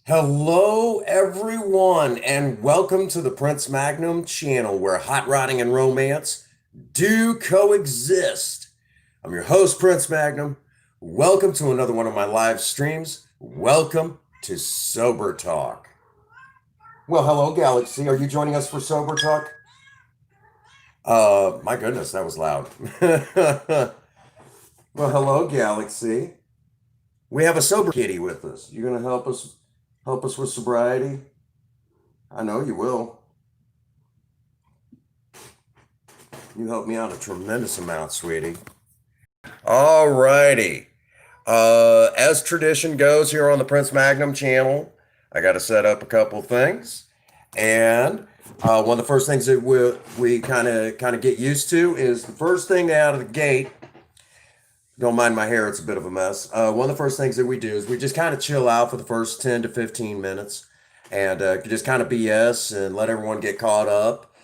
Hello, everyone, and welcome to the Prince Magnum channel where hot rodding and romance do coexist. I'm your host, Prince Magnum. Welcome to another one of my live streams. Welcome to Sober Talk. Well, hello, Galaxy. Are you joining us for Sober Talk? My goodness, that was loud. Well, hello, Galaxy. We have a sober kitty with us. You gonna help us with sobriety? I know you will. You helped me out a tremendous amount, sweetie. All righty. As tradition goes here on the Prince Magnum channel, I got to set up a couple things, and one of the first things that we kind of get used to is the first thing out of the gate. Don't mind my hair; it's a bit of a mess. One of the first things that we do is we just kind of chill out for the first 10 to 15 minutes, and just kind of BS and let everyone get caught up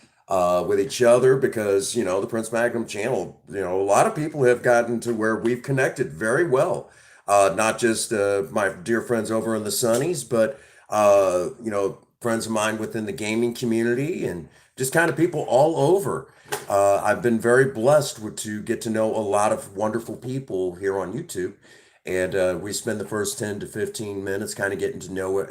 with each other because the Prince Magnum channel. A lot of people have gotten to where we've connected very well. Not just my dear friends over in the Sunnies, but friends of mine within the gaming community and just kind of people all over. I've been very blessed to get to know a lot of wonderful people here on YouTube. And we spend the first 10 to 15 minutes kind of getting to know it,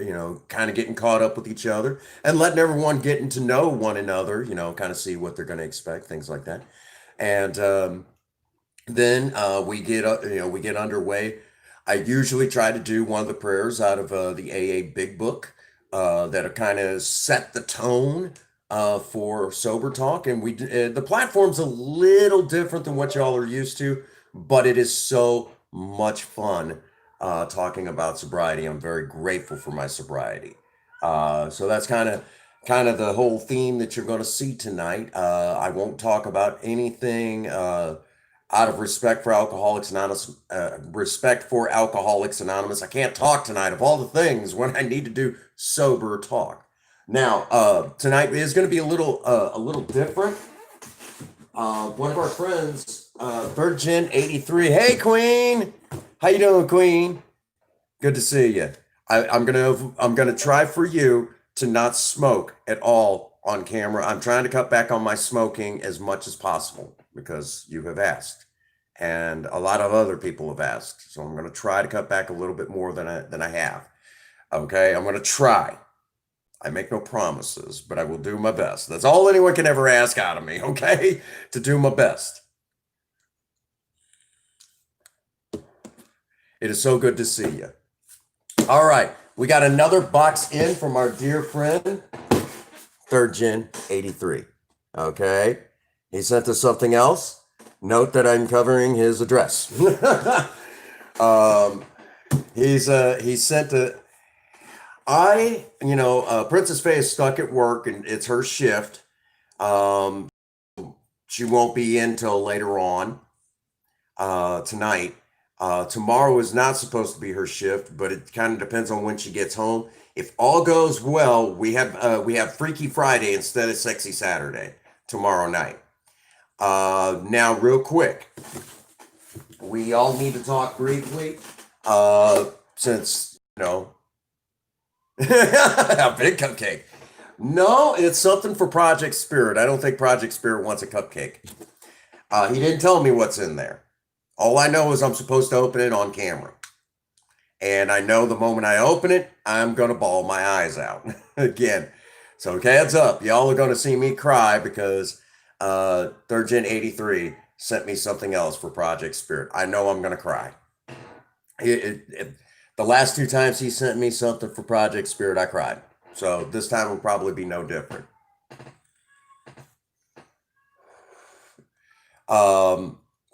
kind of getting caught up with each other and letting everyone getting to know one another, kind of see what they're going to expect, things like that. And then we get underway. I usually try to do one of the prayers out of the AA Big Book that kind of set the tone for Sober Talk. And the platform's a little different than what y'all are used to, but it is so much fun talking about sobriety. I'm very grateful for my sobriety. So that's kind of the whole theme that you're going to see tonight. I won't talk about anything out of respect for Alcoholics Anonymous. I can't talk tonight of all the things when I need to do sober talk. Now, tonight is going to be a little different. One of our friends, Third Gen 83. Hey, Queen. How you doing, Queen? Good to see you. I'm gonna try for you to not smoke at all on camera. I'm trying to cut back on my smoking as much as possible because you have asked, and a lot of other people have asked. So I'm gonna try to cut back a little bit more than I have. Okay, I'm gonna try. I make no promises, but I will do my best. That's all anyone can ever ask out of me, okay? To do my best. It is so good to see you. All right, we got another box in from our dear friend, Third Gen 83. Okay, he sent us something else. Note that I'm covering his address. He sent a. Princess Faye is stuck at work and it's her shift. She won't be in till later on tonight. Tomorrow is not supposed to be her shift, but it kind of depends on when she gets home. If all goes well, we have Freaky Friday instead of Sexy Saturday tomorrow night. Now, real quick, we all need to talk briefly, since a big cupcake. No, it's something for Project Spirit. I don't think Project Spirit wants a cupcake. He didn't tell me what's in there. All I know is I'm supposed to open it on camera. And I know the moment I open it, I'm going to bawl my eyes out again. So heads up, y'all are going to see me cry because Third Gen 83 sent me something else for Project Spirit. I know I'm going to cry. The last two times he sent me something for Project Spirit, I cried. So this time will probably be no different.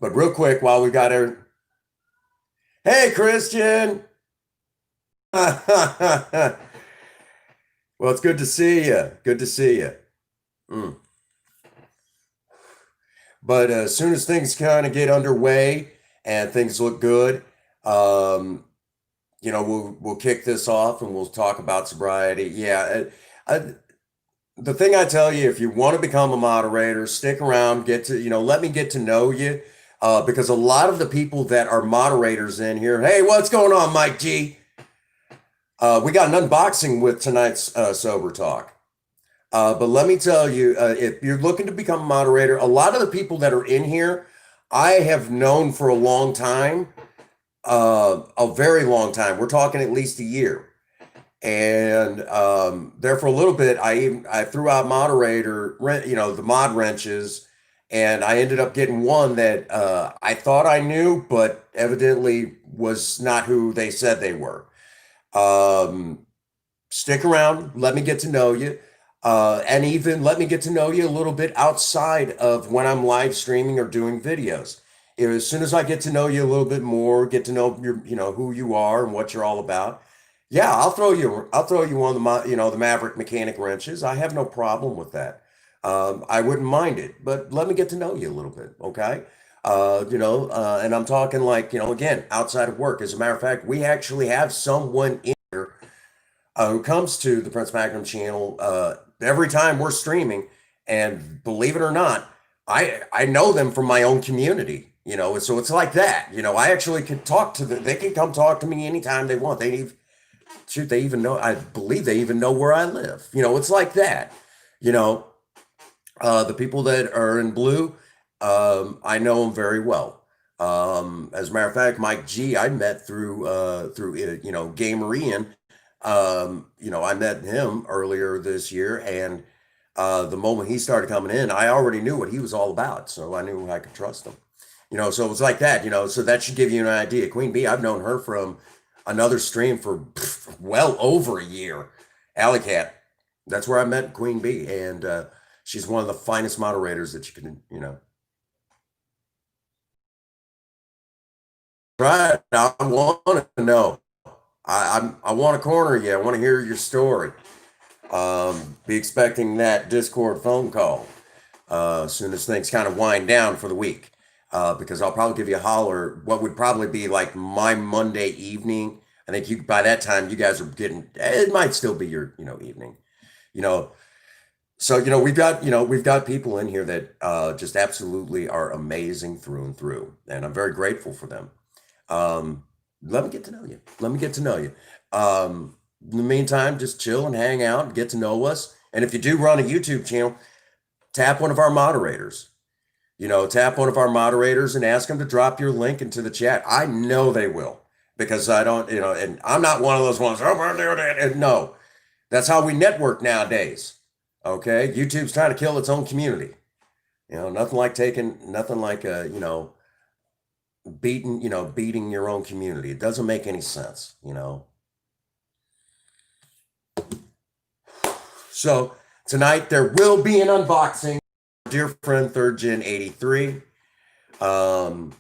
But real quick, while we got her, hey, Christian. Well, it's good to see you. Good to see you. But as soon as things kind of get underway and things look good, we'll kick this off and we'll talk about sobriety. Yeah, the thing I tell you, if you want to become a moderator, stick around, let me get to know you, because a lot of the people that are moderators in here, hey, what's going on, Mike G? We got an unboxing with tonight's Sober Talk. But let me tell you, if you're looking to become a moderator, a lot of the people that are in here, I have known for a long time, a very long time. We're talking at least a year. And there for a little bit, I threw out the mod wrenches, and I ended up getting one that I thought I knew, but evidently was not who they said they were. Um, Stick around, let me get to know you, and even let me get to know you a little bit outside of when I'm live streaming or doing videos. As soon as I get to know you a little bit more, get to know who you are and what you're all about. Yeah, I'll throw you one of the Maverick mechanic wrenches. I have no problem with that. I wouldn't mind it, but let me get to know you a little bit, okay? And I'm talking like, again, outside of work. As a matter of fact, we actually have someone in here who comes to the Prince Magnum channel every time we're streaming, and believe it or not, I know them from my own community. So it's like that. I actually can talk to them. They can come talk to me anytime they want. They even know. I believe they even know where I live. It's like that. You know, the people that are in blue, I know them very well. As a matter of fact, Mike G, I met through Gamerian. I met him earlier this year, and the moment he started coming in, I already knew what he was all about, so I knew I could trust him. So it was like that. So that should give you an idea. Queen Bee, I've known her from another stream for well over a year. Alley Cat, that's where I met Queen Bee, and she's one of the finest moderators that you can. Right. I want to know. I want to corner you. I want to hear your story. Be expecting that Discord phone call as soon as things kind of wind down for the week. Because I'll probably give you a holler. What would probably be like my Monday evening. I think you by that time you guys are getting. It might still be your evening. You know. So we've got people in here that just absolutely are amazing through and through, and I'm very grateful for them. Um, Let me get to know you. Let me get to know you. In the meantime, just chill and hang out and get to know us. And if you do run a YouTube channel, tap one of our moderators. Tap one of our moderators and ask them to drop your link into the chat. I know they will because I don't, and I'm not one of those ones. Oh, we're doing it. And no, that's how we network nowadays. Okay, YouTube's trying to kill its own community. Nothing like beating your own community. It doesn't make any sense. So tonight there will be an unboxing. Dear friend, Third Gen 83. It's going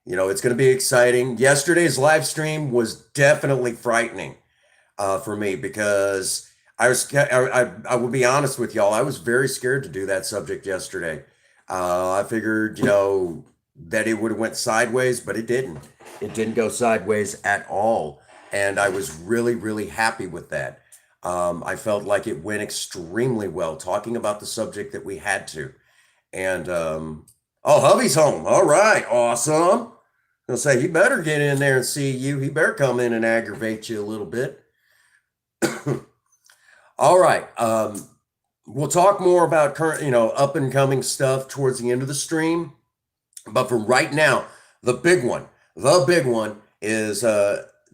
to be exciting. Yesterday's live stream was definitely frightening for me because I will be honest with y'all. I was very scared to do that subject yesterday. I figured, that it would have went sideways, but it didn't. It didn't go sideways at all, and I was really, really happy with that. I felt like it went extremely well, talking about the subject that we had to. And oh, hubby's home. All right, awesome. I'll say he better get in there and see you. He better come in and aggravate you a little bit. All right. We'll talk more about current, up and coming stuff towards the end of the stream. But for right now, the big one is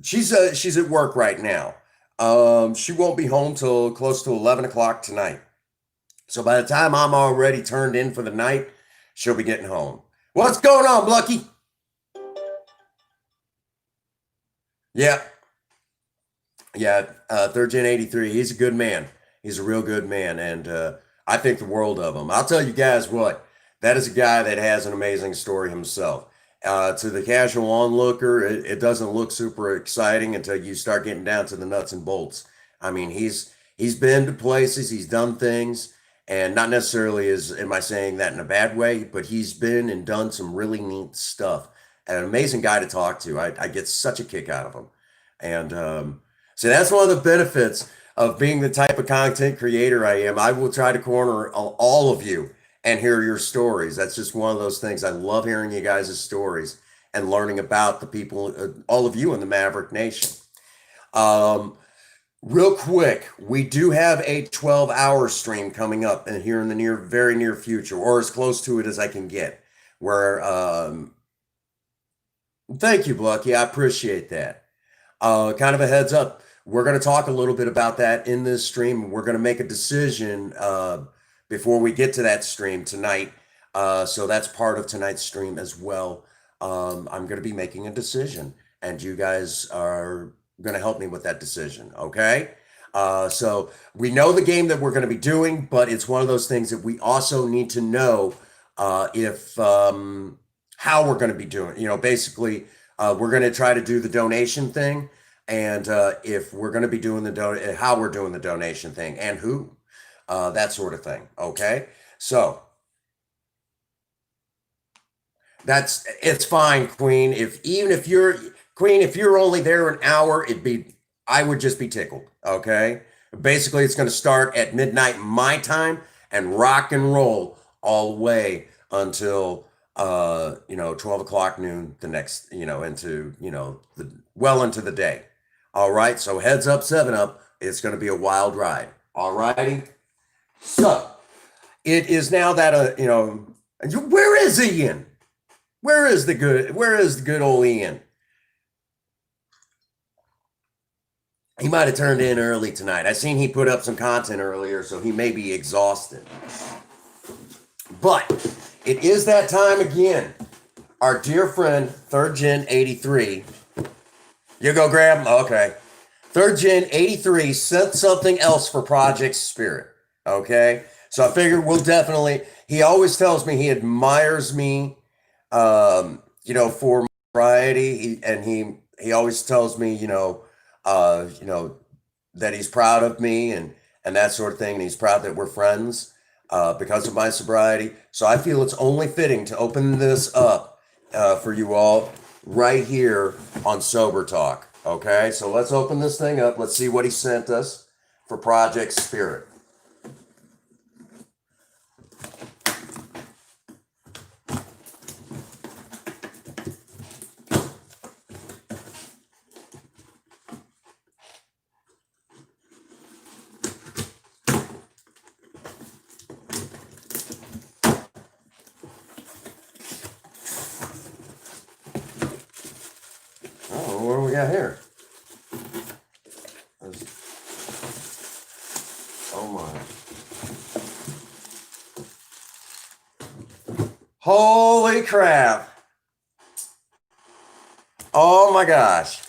she's at work right now. She won't be home till close to 11 o'clock tonight. So by the time I'm already turned in for the night, she'll be getting home. What's going on, Lucky? Yeah, yeah. Third Gen 83. He's a good man. He's a real good man, and I think the world of him. I'll tell you guys what. That is a guy that has an amazing story himself. To the casual onlooker, it doesn't look super exciting until you start getting down to the nuts and bolts. I mean, he's been to places, he's done things, and not necessarily am I saying that in a bad way, but he's been and done some really neat stuff. An amazing guy to talk to. I get such a kick out of him. And so that's one of the benefits of being the type of content creator I am. I will try to corner all of you and hear your stories. That's just one of those things. I love hearing you guys' stories and learning about the people, all of you in the Maverick Nation. Um, Real quick, we do have a 12-hour stream coming up and here in the very near future, or as close to it as I can get. Where, thank you, Lucky. I appreciate that. Kind of a heads up. We're going to talk a little bit about that in this stream. We're going to make a decision before we get to that stream tonight. So that's part of tonight's stream as well. I'm going to be making a decision, and you guys are going to help me with that decision. Okay. So we know the game that we're going to be doing, but it's one of those things that we also need to know if how we're going to be doing. Basically, we're going to try to do the donation thing, and if we're going to be doing how we're doing the donation thing, and who, that sort of thing. Okay, so it's fine, Queen. If you're Queen, if you're only there an hour, I would just be tickled. Okay, basically, it's going to start at midnight my time and rock and roll all the way until 12 o'clock noon the next, into, into the day. All right. So heads up, 7 Up. It's going to be a wild ride. All righty. So it is now that, where is Ian? Where is the good old Ian? He might have turned in early tonight. I seen he put up some content earlier, so he may be exhausted. But it is that time again. Our dear friend, Third Gen 83. You go grab him? Okay. Third Gen 83 sent something else for Project Spirit. Okay. So I figured he always tells me he admires me, for variety. He always tells me, that he's proud of me and that sort of thing. And he's proud that we're friends because of my sobriety. So I feel it's only fitting to open this up for you all right here on Sober Talk. Okay, so let's open this thing up. Let's see what he sent us for Project Spirit. What do we got here? Oh my. Holy crap. Oh my gosh.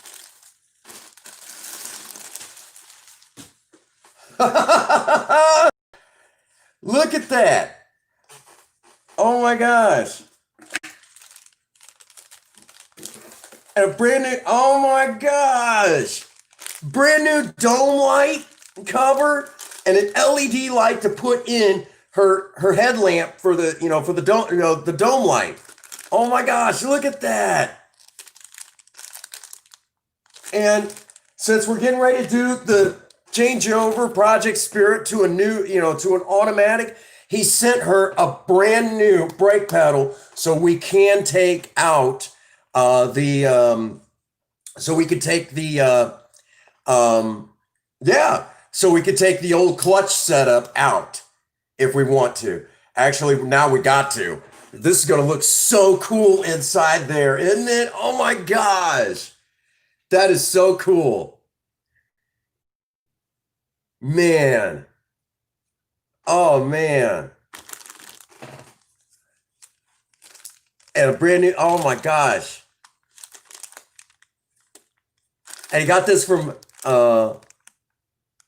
Look at that. Oh my gosh. And a brand new, oh my gosh, brand new dome light cover and an LED light to put in her headlamp for the, for the dome, the dome light. Oh my gosh, look at that. And since we're getting ready to do the changeover Project Spirit to a new, to an automatic, he sent her a brand new brake pedal so we can take out so we could take so we could take the old clutch setup out if we want to. Actually, now we got to. This is going to look so cool inside there, isn't it? Oh my gosh. That is so cool. Man. Oh man. And a brand new, oh my gosh. And he got this from, oh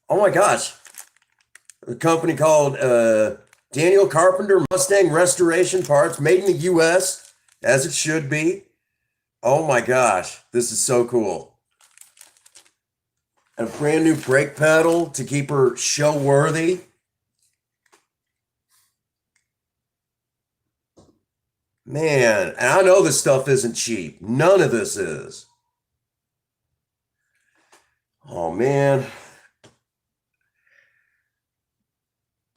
my gosh, a company called Daniel Carpenter Mustang Restoration Parts, made in the U.S., as it should be. Oh my gosh, this is so cool. And a brand new brake pedal to keep her show worthy. Man, and I know this stuff isn't cheap. None of this is. Oh man.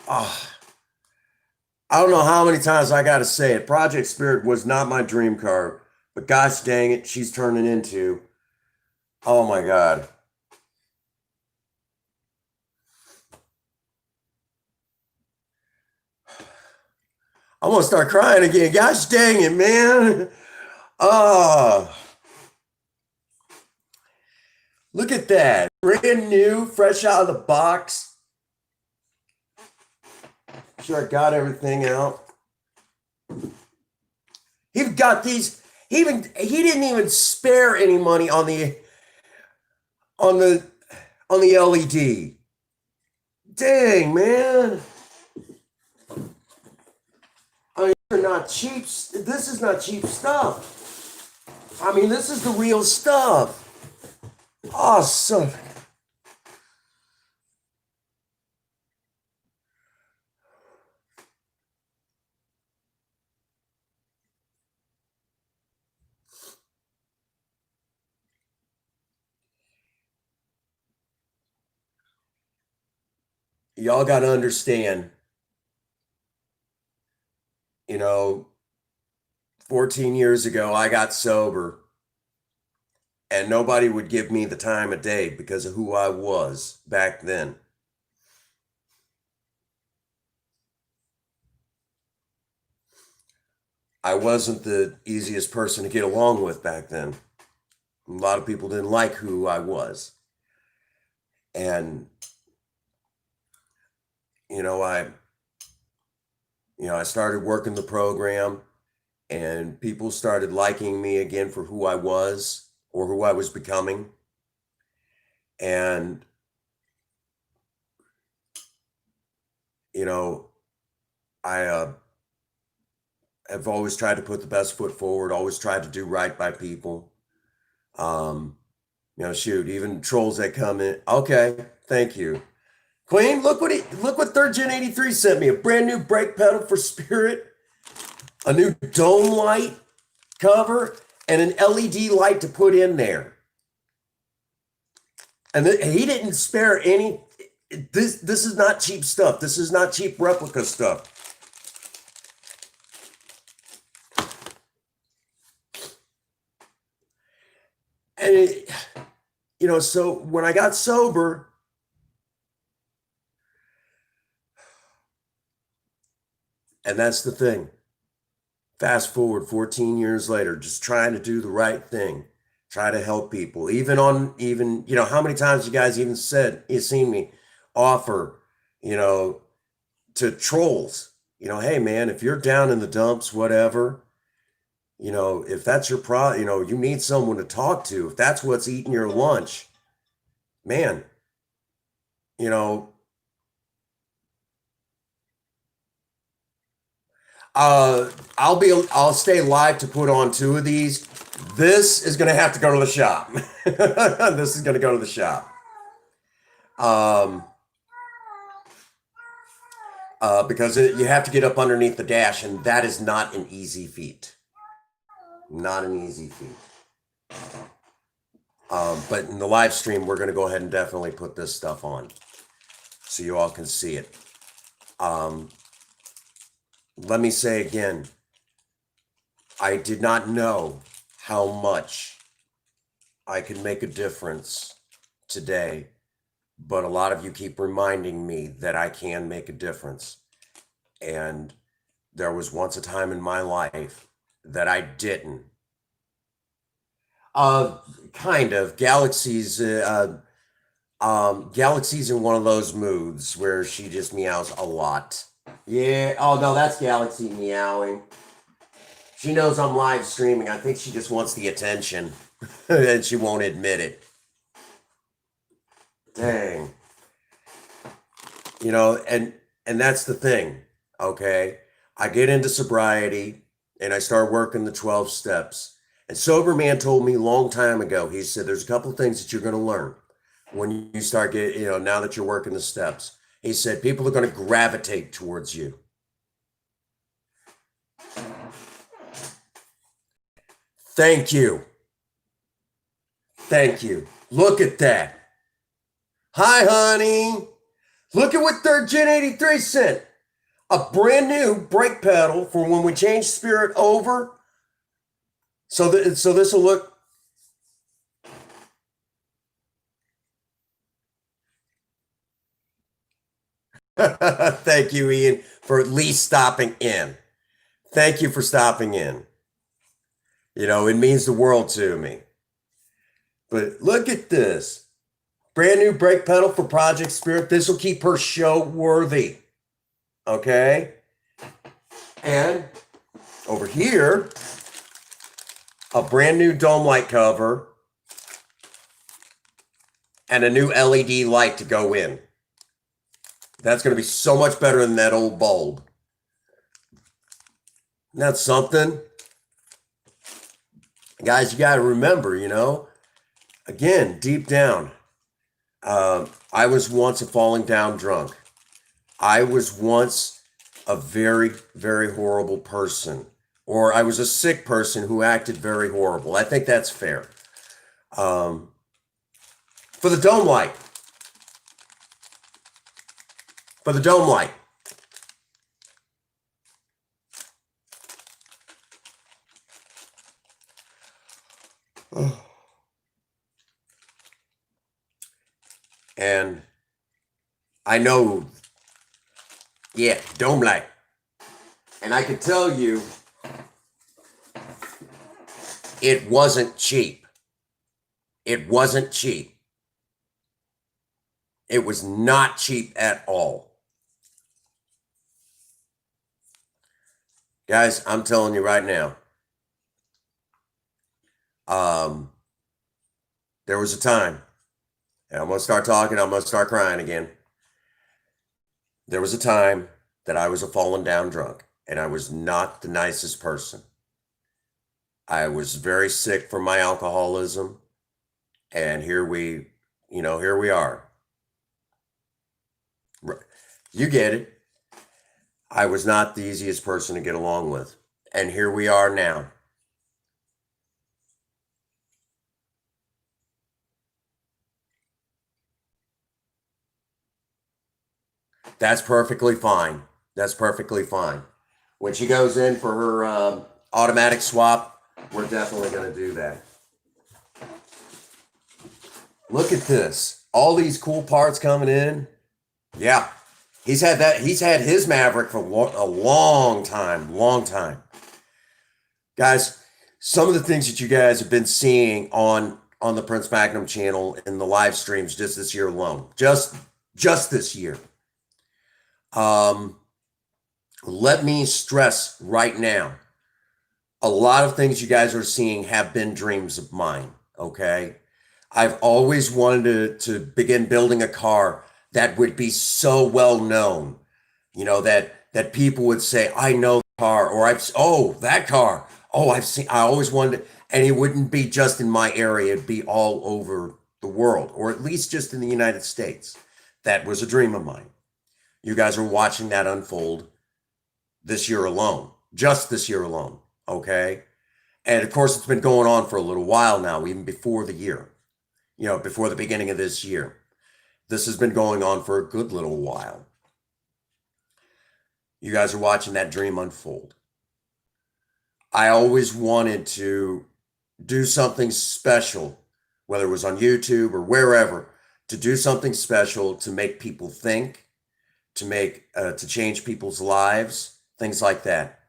Oh, I don't know how many times I got to say it. Project Spirit was not my dream car, but gosh dang it, she's turning into. Oh my God. I'm gonna start crying again. Gosh dang it, man. Oh, look at that. Brand new, fresh out of the box. Sure, I got everything out. He got these. He didn't even spare any money on on the the LED. Dang, man. I mean, they're not cheap. This is not cheap stuff. I mean, this is the real stuff. Awesome. Y'all got to understand, you know, 14 years ago, I got sober and nobody would give me the time of day because of who I was back then. I wasn't the easiest person to get along with back then. A lot of people didn't like who I was. And, you know, I, I started working the program and people started liking me again for who I was or who I was becoming. And, you know, I have always tried to put the best foot forward, always tried to do right by people. Um, shoot, even trolls that come in. Okay, thank you. Queen, look what Third Gen 83 sent me. A brand new brake pedal for Spirit, a new dome light cover, and an LED light to put in there. And he didn't spare any. This is not cheap stuff. This is not cheap replica stuff. And so when I got sober, and that's the thing. Fast forward 14 years later, just trying to do the right thing, try to help people. Even how many times you guys even said you seen me offer, to trolls, hey man, if you're down in the dumps, whatever, if that's your problem, you need someone to talk to, if that's what's eating your lunch, man, you know, I'll stay live to put on two of these. This is gonna have to go to the shop. This is gonna go to the shop. Um, because you have to get up underneath the dash, and that is not an easy feat. Not an easy feat. But in the live stream, we're going to go ahead and definitely put this stuff on so you all can see it. Let me say again, I did not know how much I could make a difference today, but a lot of you keep reminding me that I can make a difference. And there was once a time in my life that I didn't. Kind of. Galaxy's in one of those moods where she just meows a lot. Yeah. Oh no, that's Galaxy meowing. She knows I'm live streaming. I think she just wants the attention, and she won't admit it. Dang. And that's the thing. Okay, I get into sobriety, and I start working the 12 steps. And Sober Man told me a long time ago, he said, there's a couple of things that you're going to learn when you start getting, now that you're working the steps. He said, people are going to gravitate towards you. Thank you. Thank you. Look at that. Hi, honey. Look at what Third Gen 83 sent. A brand new brake pedal for when we change Spirit over. So this will look. Thank you, Ian, for at least stopping in. Thank you for stopping in. It means the world to me. But look at this. Brand new brake pedal for Project Spirit. This will keep her show worthy. Okay? And over here, a brand new dome light cover and a new LED light to go in. That's going to be so much better than that old bulb. That's something. Guys, you got to remember, again, deep down, I was once a falling down drunk. I was once a very, very horrible person. Or I was a sick person who acted very horrible. I think that's fair. For the dome light. For the dome light. And I know, yeah, dome light. And I can tell you, it wasn't cheap. It wasn't cheap. It was not cheap at all. Guys, I'm telling you right now, there was a time, and I'm going to start talking, I'm going to start crying again. There was a time that I was a fallen down drunk, and I was not the nicest person. I was very sick from my alcoholism, and here we are. You get it. I was not the easiest person to get along with, and here we are now. That's perfectly fine. That's perfectly fine. When she goes in for her automatic swap, we're definitely going to do that. Look at this. All these cool parts coming in. Yeah. He's had his Maverick for a long time. Guys, some of the things that you guys have been seeing on the Prince Magnum channel in the live streams just this year alone. Just this year. Let me stress right now, a lot of things you guys are seeing have been dreams of mine, okay? I've always wanted to begin building a car that would be so well known, that people would say, I know the car, or that car. I always wanted it, and it wouldn't be just in my area, it'd be all over the world, or at least just in the United States. That was a dream of mine. You guys are watching that unfold this year alone, just this year alone, okay? And of course, it's been going on for a little while now, even before the year, before the beginning of this year. This has been going on for a good little while. You guys are watching that dream unfold. I always wanted to do something special, whether it was on YouTube or wherever, to do something special to make people think, to change people's lives, things like that.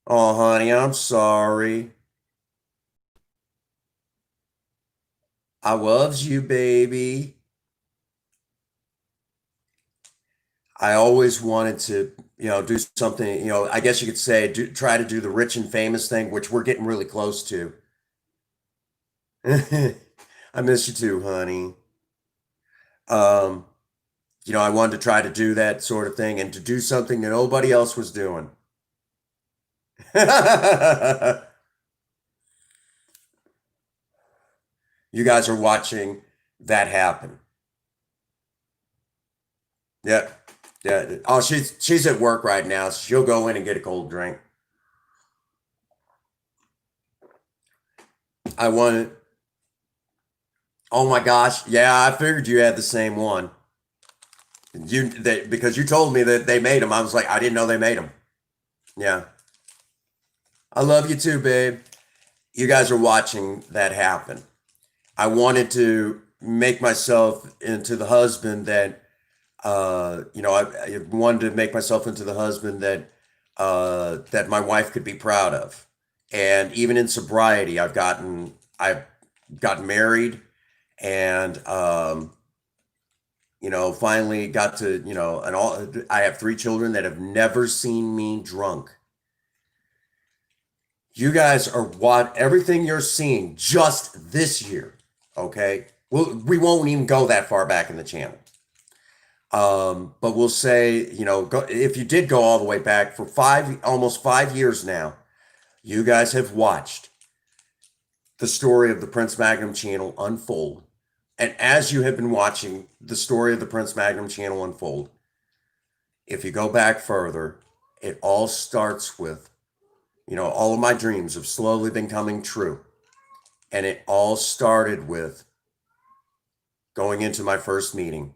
Oh, honey, I'm sorry. I loves you, baby. I always wanted to, do something, I guess you could say, try to do the rich and famous thing, which we're getting really close to. I miss you too, honey. Um, I wanted to try to do that sort of thing and to do something that nobody else was doing. You guys are watching that happen. Yeah. Yeah. Oh, she's at work right now. She'll go in and get a cold drink. I wanted. Oh my gosh. Yeah, I figured you had the same one. Because you told me that they made them. I was like, I didn't know they made them. Yeah. I love you too, babe. You guys are watching that happen. I wanted to make myself into the husband that I wanted to make myself into the husband that my wife could be proud of. And even in sobriety, I've gotten married, and finally got to, and all. I have 3 children that have never seen me drunk. You guys are what everything you're seeing just this year. Okay, we won't even go that far back in the channel. But we'll say, if you did go all the way back for almost 5 years now, you guys have watched the story of the Prince Magnum channel unfold. And as you have been watching the story of the Prince Magnum channel unfold, if you go back further, it all starts with, all of my dreams have slowly been coming true. And it all started with going into my first meeting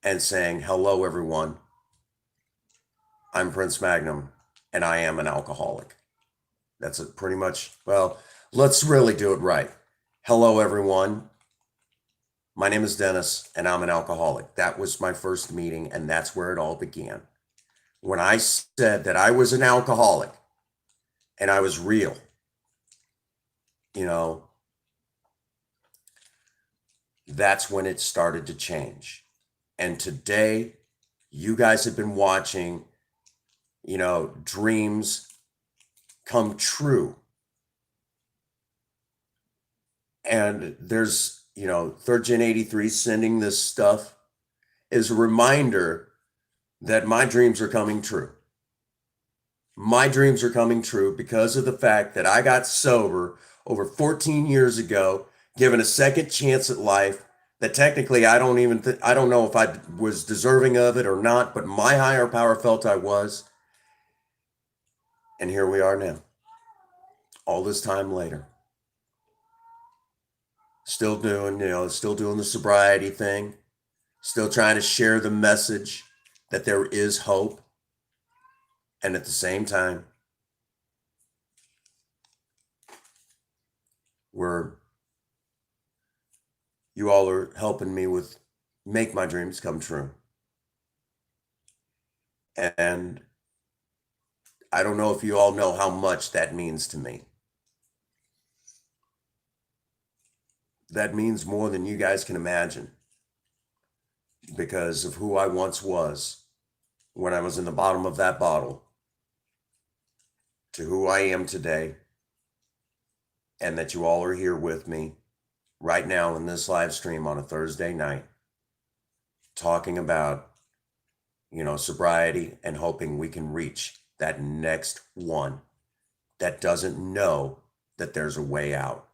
and saying, "Hello, everyone. I'm Prince Magnum, and I am an alcoholic." That's it, pretty much. Well, let's really do it right. "Hello, everyone. My name is Dennis, and I'm an alcoholic." That was my first meeting, and that's where it all began. When I said that I was an alcoholic and I was real, that's when it started to change. And today, you guys have been watching, dreams come true. And there's, Third Gen 83 sending this stuff is a reminder that my dreams are coming true. My dreams are coming true because of the fact that I got sober over 14 years ago, given a second chance at life that technically I don't know if I was deserving of it or not, but my higher power felt I was. And here we are now, all this time later. Still doing the sobriety thing, still trying to share the message that there is hope. And at the same time, you all are helping me make my dreams come true. And I don't know if you all know how much that means to me. That means more than you guys can imagine, because of who I once was when I was in the bottom of that bottle to who I am today, and that you all are here with me right now in this live stream on a Thursday night talking about, sobriety, and hoping we can reach that next one that doesn't know that there's a way out.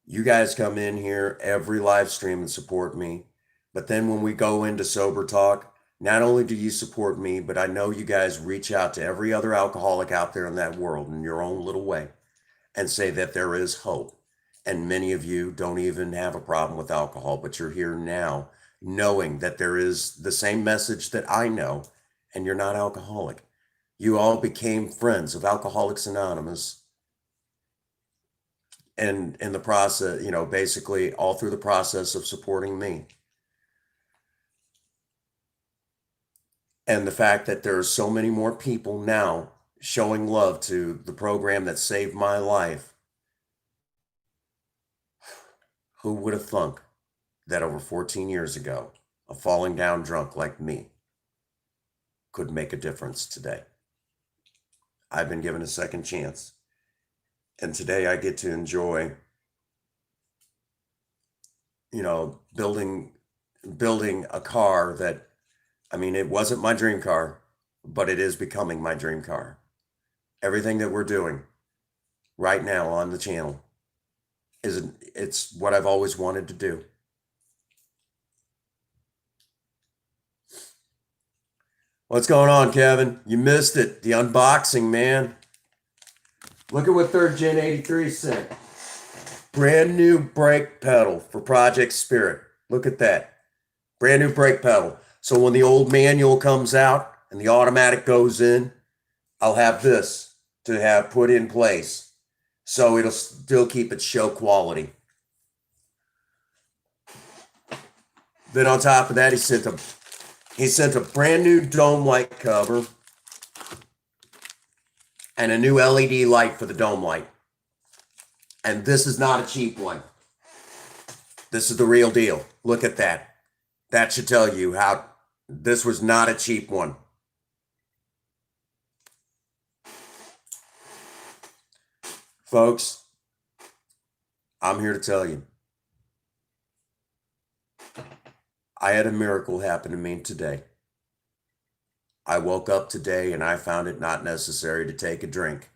You guys come in here every live stream and support me, but then when we go into sober talk, not only do you support me, but I know you guys reach out to every other alcoholic out there in that world in your own little way and say that there is hope. And many of you don't even have a problem with alcohol, but you're here now knowing that there is the same message that I know, and you're not alcoholic. You all became friends of Alcoholics Anonymous. And in the process, basically all through the process of supporting me. And the fact that there are so many more people now showing love to the program that saved my life. Who would have thunk that over 14 years ago, a falling down drunk like me could make a difference today? I've been given a second chance. And today I get to enjoy, building a car that, it wasn't my dream car, but it is becoming my dream car. Everything that we're doing right now on the channel it's what I've always wanted to do. What's going on, Kevin? You missed it. The unboxing, man. Look at what Third Gen 83 sent. Brand new brake pedal for Project Spirit. Look at that. Brand new brake pedal. So when the old manual comes out and the automatic goes in, I'll have this to have put in place. So it'll still keep its show quality. Then on top of that, he sent a brand new dome light cover and a new LED light for the dome light. And this is not a cheap one. This is the real deal. Look at that. That should tell you how this was not a cheap one. Folks, I'm here to tell you, I had a miracle happen to me today. I woke up today and I found it not necessary to take a drink.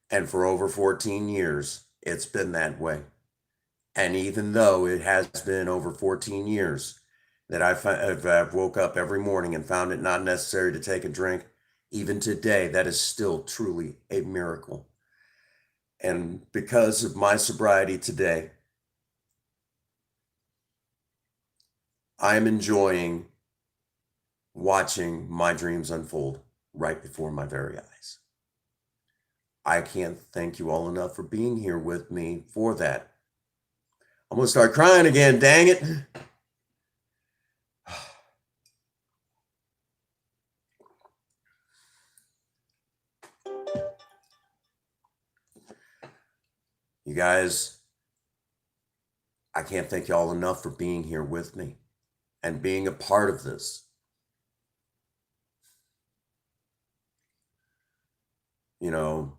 And for over 14 years, it's been that way. And even though it has been over 14 years that I've woke up every morning and found it not necessary to take a drink, even today, that is still truly a miracle. And because of my sobriety today, I'm enjoying watching my dreams unfold right before my very eyes. I can't thank you all enough for being here with me for that. I'm going to start crying again, dang it. You guys, I can't thank you all enough for being here with me and being a part of this. You know,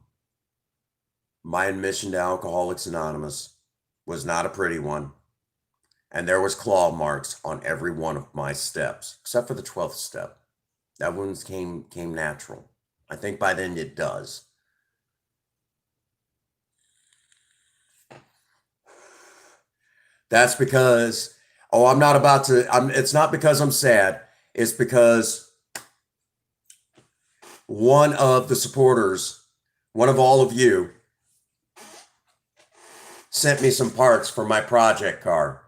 my admission to Alcoholics Anonymous was not a pretty one. And there was claw marks on every one of my steps, except for the 12th step. That one came natural. I think by then it does. That's because, it's not because I'm sad. It's because one of the supporters, one of all of you, sent me some parts for my project car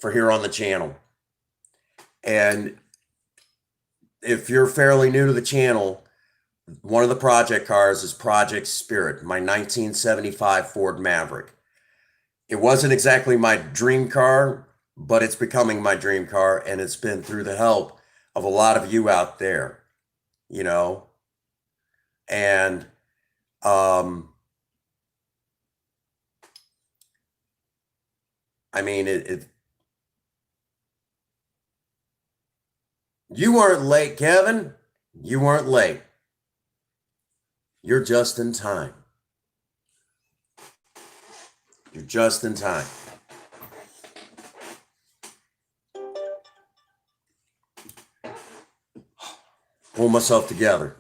for here on the channel. And if you're fairly new to the channel, one of the project cars is Project Spirit, my 1975 Ford Maverick. It wasn't exactly my dream car, but it's becoming my dream car, and it's been through the help of a lot of you out there, you know. And I mean, you weren't late, Kevin. You weren't late. You're just in time. You're just in time. Pull myself together.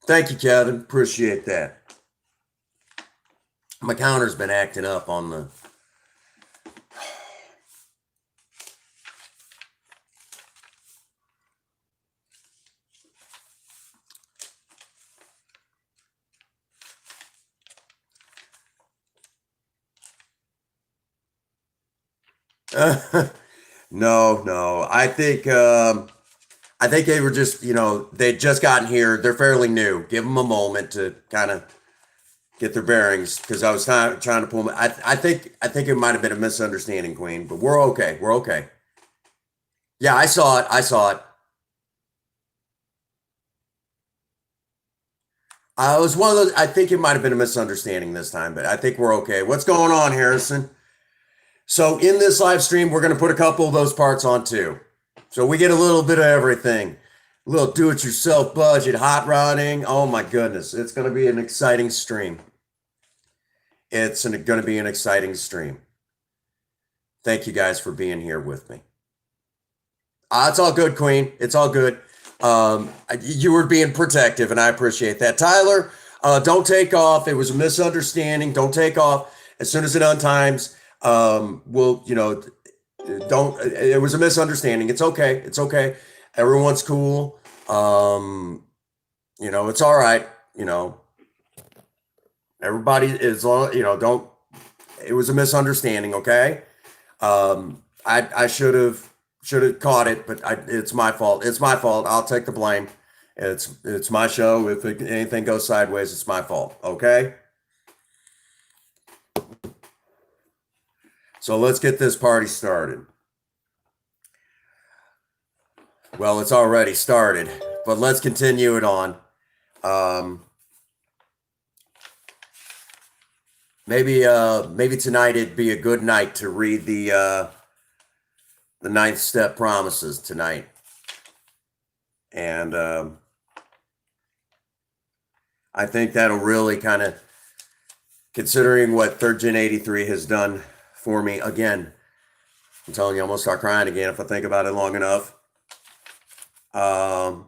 Thank you, Kevin. Appreciate that. My counter's been acting up on the... No. I think they were just, they'd just gotten here. They're fairly new. Give them a moment to kind of get their bearings, because I was trying to pull them. I think it might have been a misunderstanding, Queen, but we're okay. We're okay. Yeah, I saw it. It was one of those. I think it might have been a misunderstanding this time, but I think we're okay. What's going on, Harrison? So in this live stream, we're going to put a couple of those parts on too. So we get a little bit of everything. A little do-it-yourself budget, hot rodding. Oh my goodness. It's going to be an exciting stream. It's going to be an exciting stream. Thank you guys for being here with me. It's all good, Queen. It's all good. You were being protective, and I appreciate that. Tyler, don't take off. It was a misunderstanding. Don't take off. As soon as it untimes, it was a misunderstanding. It's okay. It's okay. Everyone's cool. It's all right. Everybody is on, it was a misunderstanding. Okay. I should have caught it, but it's my fault. It's my fault. I'll take the blame. It's my show. If anything goes sideways, it's my fault. Okay. So let's get this party started. Well, it's already started, but let's continue it on. Maybe tonight it'd be a good night to read the ninth step promises tonight. And I think that'll really kind of, considering what Third Gen 83 has done for me, again, I'm telling you, I'm going to start crying again if I think about it long enough. Hang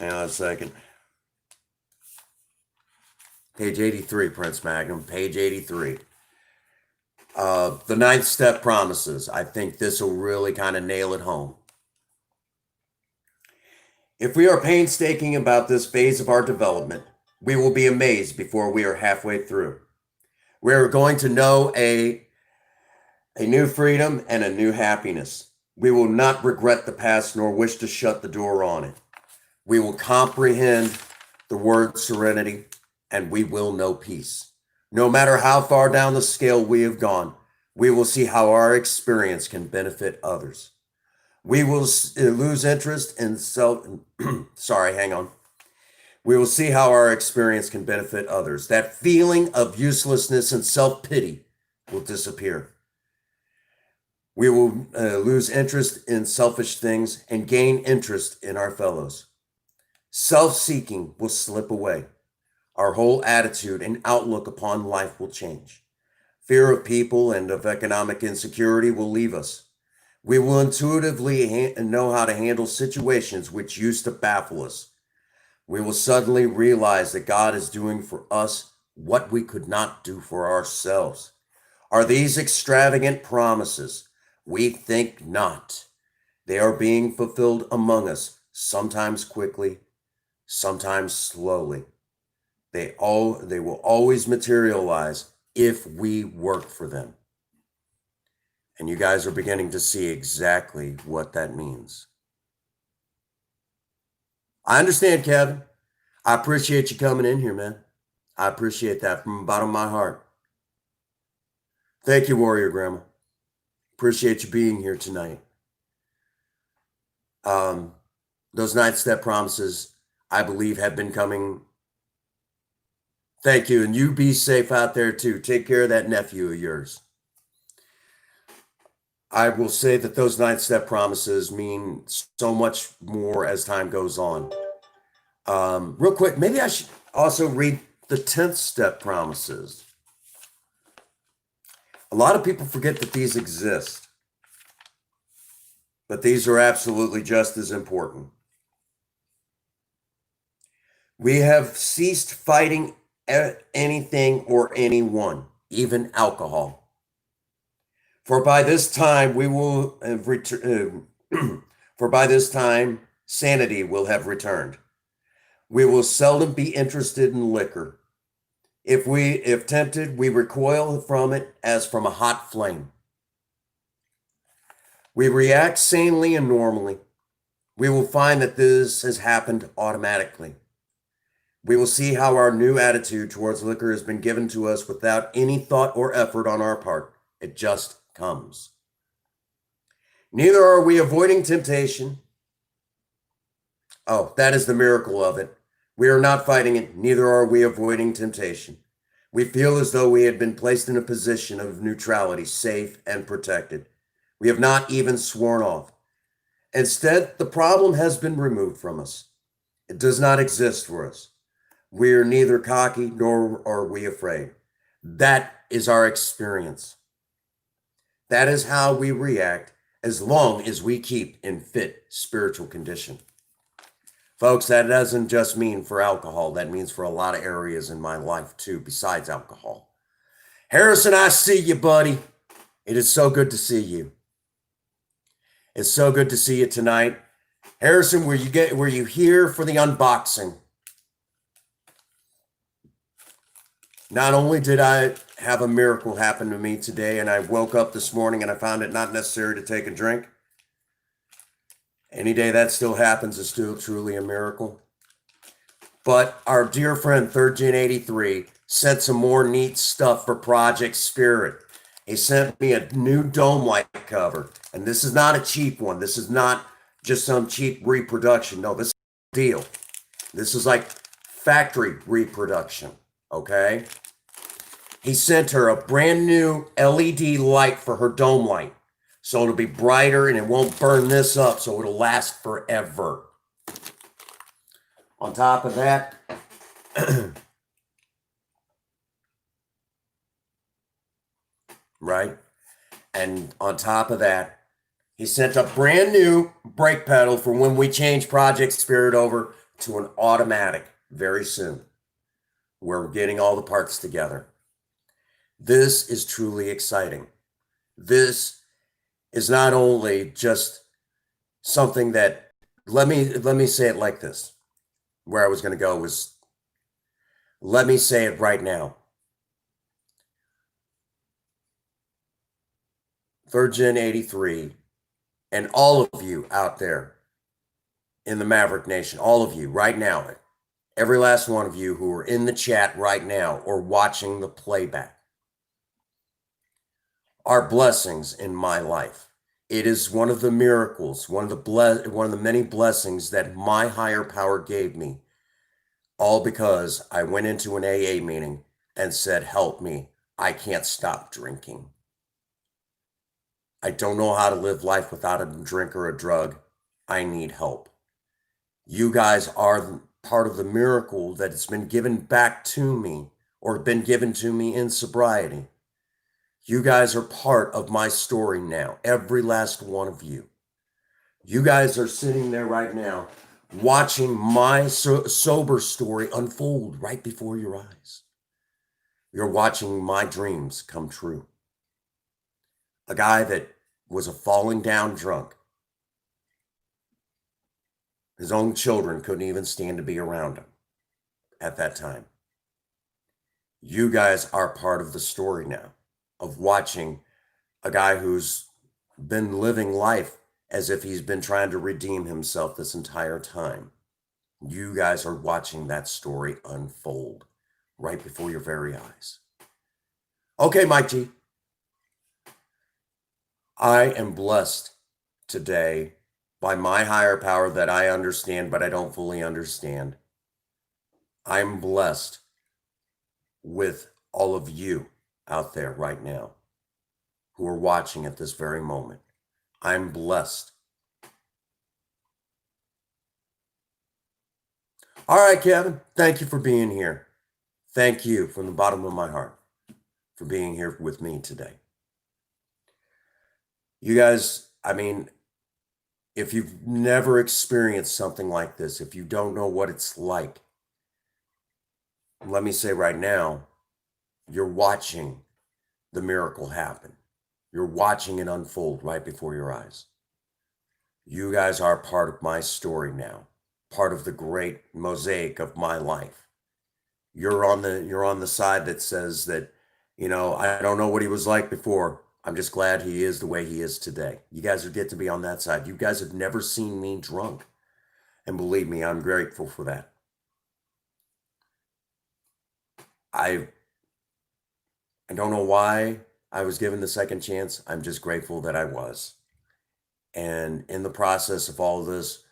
on a second. Page 83, Prince Magnum, page 83. The ninth step promises. I think this will really kind of nail it home. If we are painstaking about this phase of our development, we will be amazed before we are halfway through. We are going to know a new freedom and a new happiness. We will not regret the past nor wish to shut the door on it. We will comprehend the word serenity, and we will know peace. No matter how far down the scale we have gone, we will see how our experience can benefit others. We will lose interest in We will see how our experience can benefit others. That feeling of uselessness and self-pity will disappear. We will lose interest in selfish things and gain interest in our fellows. Self-seeking will slip away. Our whole attitude and outlook upon life will change. Fear of people and of economic insecurity will leave us. We will intuitively know how to handle situations which used to baffle us. We will suddenly realize that God is doing for us what we could not do for ourselves. Are these extravagant promises? We think not. They are being fulfilled among us, sometimes quickly, sometimes slowly. They will always materialize if we work for them. And you guys are beginning to see exactly what that means. I understand, Kevin. I appreciate you coming in here, man. I appreciate that from the bottom of my heart. Thank you, Warrior Grandma. Appreciate you being here tonight. Those ninth step promises, I believe, have been coming. Thank you. And you be safe out there too. Take care of that nephew of yours. I will say that those ninth step promises mean so much more as time goes on. Real quick, maybe I should also read the 10th step promises. A lot of people forget that these exist, but these are absolutely just as important. We have ceased fighting anything or anyone, even alcohol. For by this time we will have for by this time sanity will have returned. We will seldom be interested in liquor. If tempted, we recoil from it as from a hot flame. We react sanely and normally. We will find that this has happened automatically. We will see how our new attitude towards liquor has been given to us without any thought or effort on our part. It just comes. Neither are we avoiding temptation. Oh, that is the miracle of it. We are not fighting it, neither are we avoiding temptation. We feel as though we had been placed in a position of neutrality, safe and protected. We have not even sworn off. Instead, the problem has been removed from us. It does not exist for us. We are neither cocky nor are we afraid. That is our experience. That is how we react as long as we keep in fit spiritual condition. Folks, that doesn't just mean for alcohol. That means for a lot of areas in my life too, besides alcohol. Harrison, I see you, buddy. It is so good to see you. It's so good to see you tonight. Harrison, were you here for the unboxing? Not only did I have a miracle happen to me today, and I woke up this morning and I found it not necessary to take a drink. Any day that still happens is still truly a miracle. But our dear friend Third Gen 83 sent some more neat stuff for Project Spirit. He sent me a new dome light cover. And this is not a cheap one. This is not just some cheap reproduction. No, this is a deal. This is like factory reproduction. Okay? He sent her a brand new LED light for her dome light. So it'll be brighter and it won't burn this up, so it'll last forever. On top of that, right? And on top of that, he sent a brand new brake pedal for when we change Project Spirit over to an automatic very soon. We're getting all the parts together. This is truly exciting. This is not only just something that, let me say it like this. Where I was going to go was, let me say it right now. Third Gen 83 and all of you out there in the Maverick Nation, all of you right now, every last one of you who are in the chat right now or watching the playback, are blessings in my life. It is one of the miracles, one of the many blessings that my higher power gave me, all because I went into an AA meeting and said, "Help me, I can't stop drinking. I don't know how to live life without a drink or a drug. I need help." You guys are part of the miracle that has been given back to me or been given to me in sobriety. You guys are part of my story now, every last one of you. You guys are sitting there right now watching my sober story unfold right before your eyes. You're watching my dreams come true. A guy that was a falling down drunk. His own children couldn't even stand to be around him at that time. You guys are part of the story now of watching a guy who's been living life as if he's been trying to redeem himself this entire time. You guys are watching that story unfold right before your very eyes. Okay, Mike G. I am blessed today by my higher power that I understand, but I don't fully understand. I'm blessed with all of you out there right now who are watching at this very moment. I'm blessed. All right, Kevin, thank you for being here. Thank you from the bottom of my heart for being here with me today. You guys, I mean, if you've never experienced something like this, if you don't know what it's like, let me say right now, you're watching the miracle happen. You're watching it unfold right before your eyes. You guys are part of my story now, part of the great mosaic of my life. You're on the side that says that, I don't know what he was like before. I'm just glad he is the way he is today. You guys get to be on that side. You guys have never seen me drunk. And believe me, I'm grateful for that. I don't know why I was given the second chance. I'm just grateful that I was. And in the process of all of this,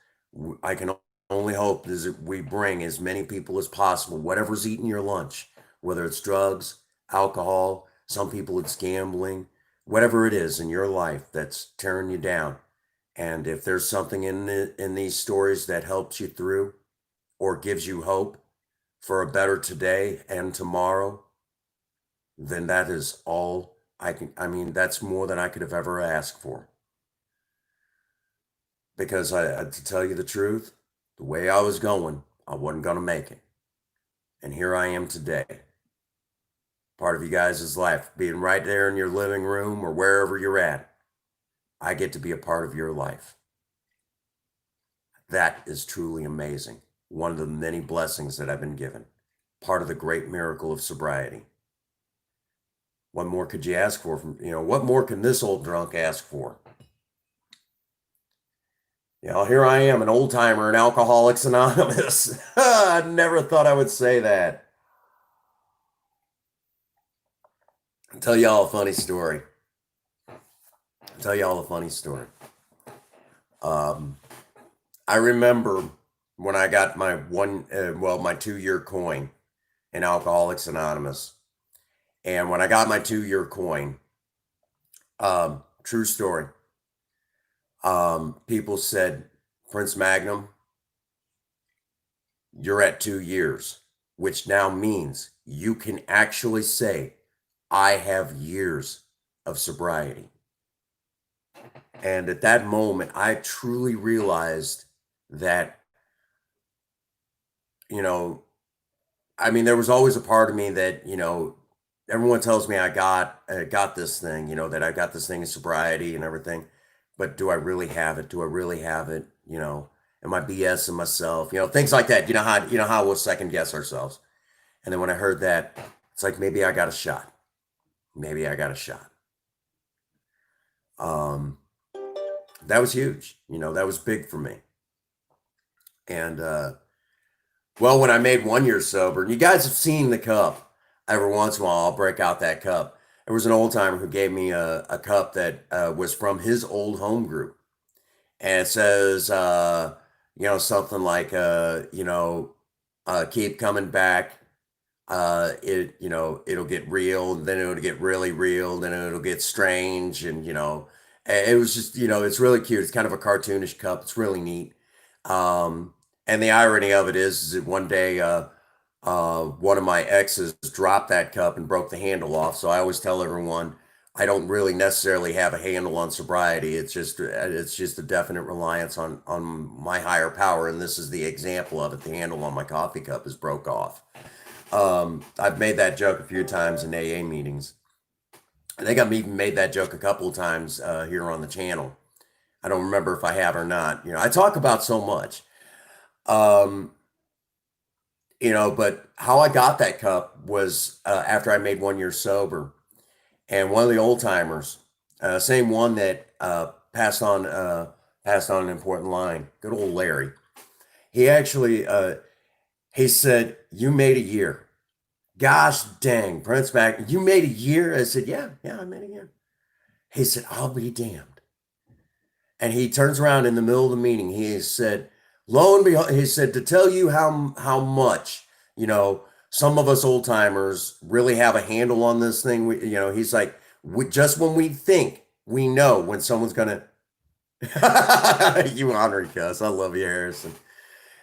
I can only hope is that we bring as many people as possible, whatever's eating your lunch, whether it's drugs, alcohol, some people it's gambling, whatever it is in your life that's tearing you down. And if there's something in these stories that helps you through or gives you hope for a better today and tomorrow, then that is all that's more than I could have ever asked for. Because to tell you the truth, the way I was going, I wasn't going to make it. And here I am today. Part of you guys' life, being right there in your living room or wherever you're at. I get to be a part of your life. That is truly amazing. One of the many blessings that I've been given. Part of the great miracle of sobriety. What more could you ask for? What more can this old drunk ask for? Here I am, an old timer in Alcoholics Anonymous. I never thought I would say that. I'll tell y'all a funny story. I'll tell y'all a funny story. Um, I remember when I got my my 2 year coin in Alcoholics Anonymous. And when I got my 2 year coin, true story, people said, Prince Magnum, you're at 2 years, which now means you can actually say, I have years of sobriety. And at that moment, I truly realized that, you know, I mean, there was always a part of me that, everyone tells me I got this thing, that I got this thing in sobriety and everything. But do I really have it? Do I really have it? Am I BSing myself? Things like that. You know how we'll second guess ourselves. And then when I heard that, it's like maybe I got a shot. Maybe I got a shot. Um, that was huge. That was big for me. And well, when I made 1 year sober, and you guys have seen the cup. Every once in a while, I'll break out that cup. There was an old timer who gave me a cup that was from his old home group. And it says, something like, keep coming back. It'll get real, and then it'll get really real, then it'll get strange. And, it was just, it's really cute. It's kind of a cartoonish cup. It's really neat. Um, and the irony of it is that one day, one of my exes dropped that cup and broke the handle off. So I always tell everyone I don't really necessarily have a handle on sobriety. It's just a definite reliance on my higher power, and this is the example of it. The handle on my coffee cup is broke off. I've made that joke a few times in AA meetings. I think I've even made that joke a couple of times here on the channel. I don't remember if I have or not. I talk about so much. Um, but how I got that cup was after I made 1 year sober, and one of the old timers, same one that passed on an important line, good old Larry. He actually he said, "You made a year." Gosh dang, Prince Mac, you made a year? I said, "Yeah, yeah, I made a year." He said, "I'll be damned." And he turns around in the middle of the meeting. He said, "Lo and behold," he said, "to tell you how much, some of us old timers really have a handle on this thing." He's like, just when we think we know when someone's gonna, you honorary cuss. I love you, Harrison.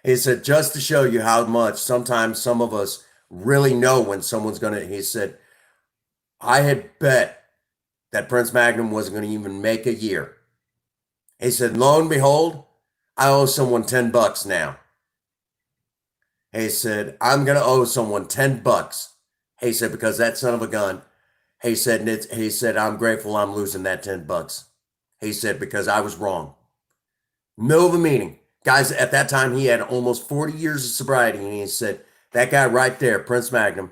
He said, just to show you how much sometimes some of us really know when someone's gonna. He said, I had bet that Prince Magnum wasn't going to even make a year. He said, lo and behold, I owe someone $10 now. He said, I'm going to owe someone $10. He said, because that son of a gun. He said, I'm grateful I'm losing that $10. He said, because I was wrong. Middle of the meeting. Guys, at that time, he had almost 40 years of sobriety. And he said, that guy right there, Prince Magnum,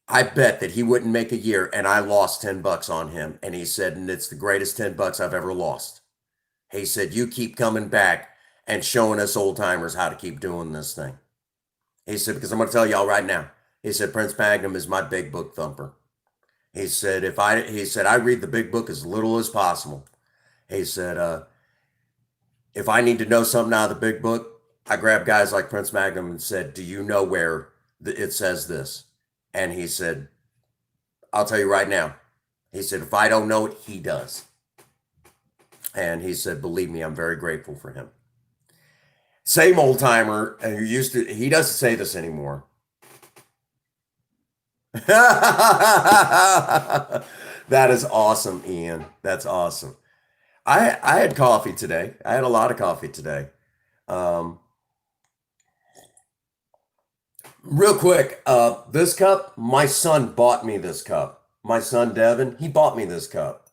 I bet that he wouldn't make a year, and I lost $10 on him. And he said, and it's the greatest $10 I've ever lost. He said, you keep coming back and showing us old timers how to keep doing this thing. He said, because I'm going to tell y'all right now. He said, Prince Magnum is my big book thumper. He said, I read the big book as little as possible. He said, if I need to know something out of the big book, I grab guys like Prince Magnum and said, do you know where it says this? And he said, I'll tell you right now. He said, if I don't know it, he does. And he said, believe me, I'm very grateful for him. Same old timer who he doesn't say this anymore. That is awesome, Ian. That's awesome. I had coffee today. I had a lot of coffee today. Um, Real quick, this cup, my son bought me this cup. My son Devin, he bought me this cup.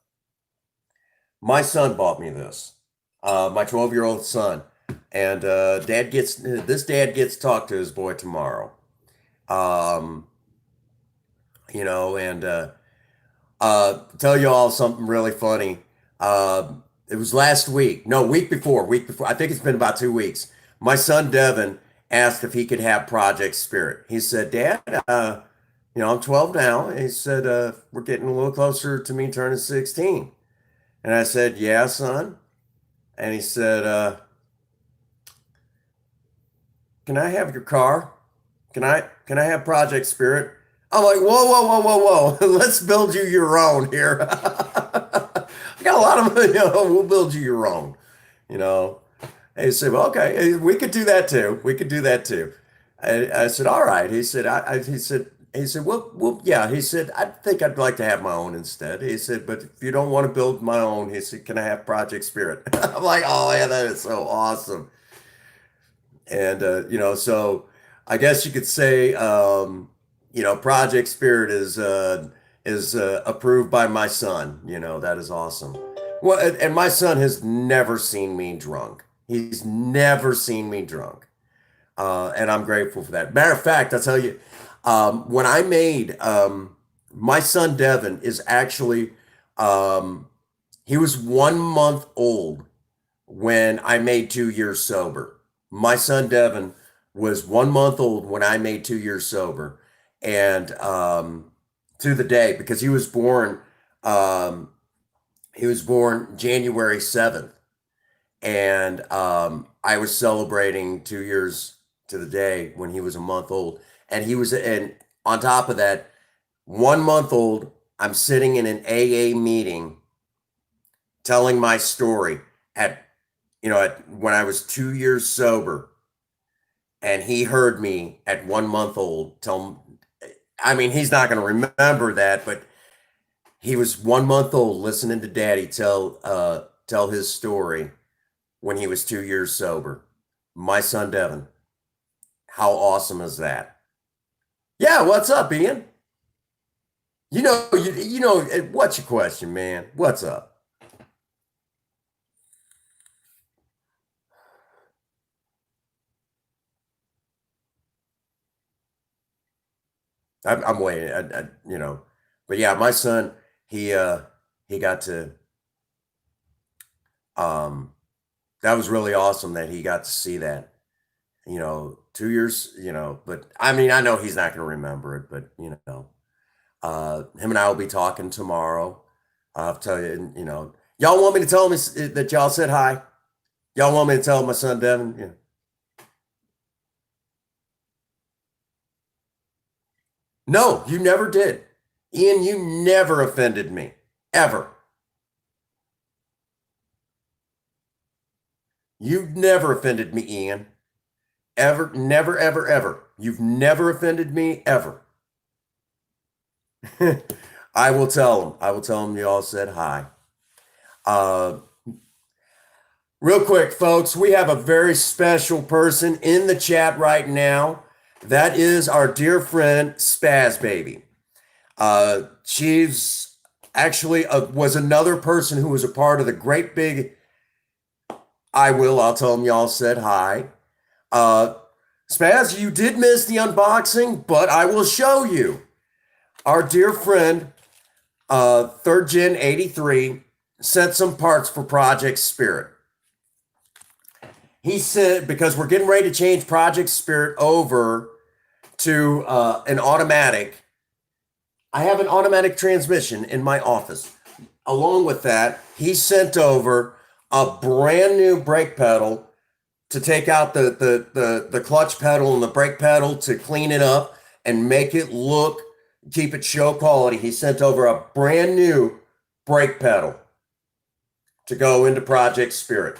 My son bought me this. My 12-year-old son. And dad gets to talk to his boy tomorrow. Um, and tell you all something really funny. it was last week. No, week before. I think it's been about 2 weeks. My son Devin asked if he could have Project Spirit. He said, Dad, I'm 12 now. He said, we're getting a little closer to me turning 16. And I said, yeah, son. And he said, can I have your car? Can I have Project Spirit? I'm like, whoa, whoa, whoa, whoa, whoa. Let's build you your own here. I got a lot of money, we'll build you your own, you know. And he said, well, okay, we could do that too. We could do that too. I said, all right. He said, well, yeah. He said, I think I'd like to have my own instead. He said, but if you don't want to build my own, he said, can I have Project Spirit? I'm like, oh yeah, that is so awesome. And so I guess you could say, Project Spirit is approved by my son. That is awesome. Well, and my son has never seen me drunk. He's never seen me drunk, and I'm grateful for that. Matter of fact, I'll tell you, when I made my son Devin is actually he was 1 month old when I made 2 years sober. My son Devin was 1 month old when I made 2 years sober, and to the day, because um, he was born January 7th, and I was celebrating 2 years to the day when he was a month old, and on top of that, 1 month old, I'm sitting in an AA meeting telling my story when I was 2 years sober, and he heard me at 1 month old tell. I mean, he's not going to remember that, but he was 1 month old listening to Daddy tell his story when he was 2 years sober. My son Devin. How awesome is that? Yeah, what's up, Ian? What's your question, man? What's up? I'm waiting. But yeah, my son, he got to. Um, that was really awesome that he got to see that. 2 years. But I mean, I know he's not going to remember it, but him and I will be talking tomorrow. I'll tell you, and y'all want me to tell him that y'all said hi? Y'all want me to tell my son Devin? Yeah. No, you never did. Ian, you never offended me. Ever. You've never offended me, Ian. Ever, never, ever, ever. You've never offended me, ever. I will tell him. I will tell him you all said hi. Uh, Real quick, folks, we have a very special person in the chat right now. That is our dear friend, Spaz Baby. She's actually was another person who was a part of the great big. I'll tell them y'all said hi. Spaz, you did miss the unboxing, but I will show you. Our dear friend, Third Gen 83, sent some parts for Project Spirit. He said, because we're getting ready to change Project Spirit over to an automatic. I have an automatic transmission in my office. Along with that, he sent over a brand new brake pedal to take out the clutch pedal and the brake pedal to clean it up and make it look, keep it show quality. He sent over a brand new brake pedal to go into Project Spirit.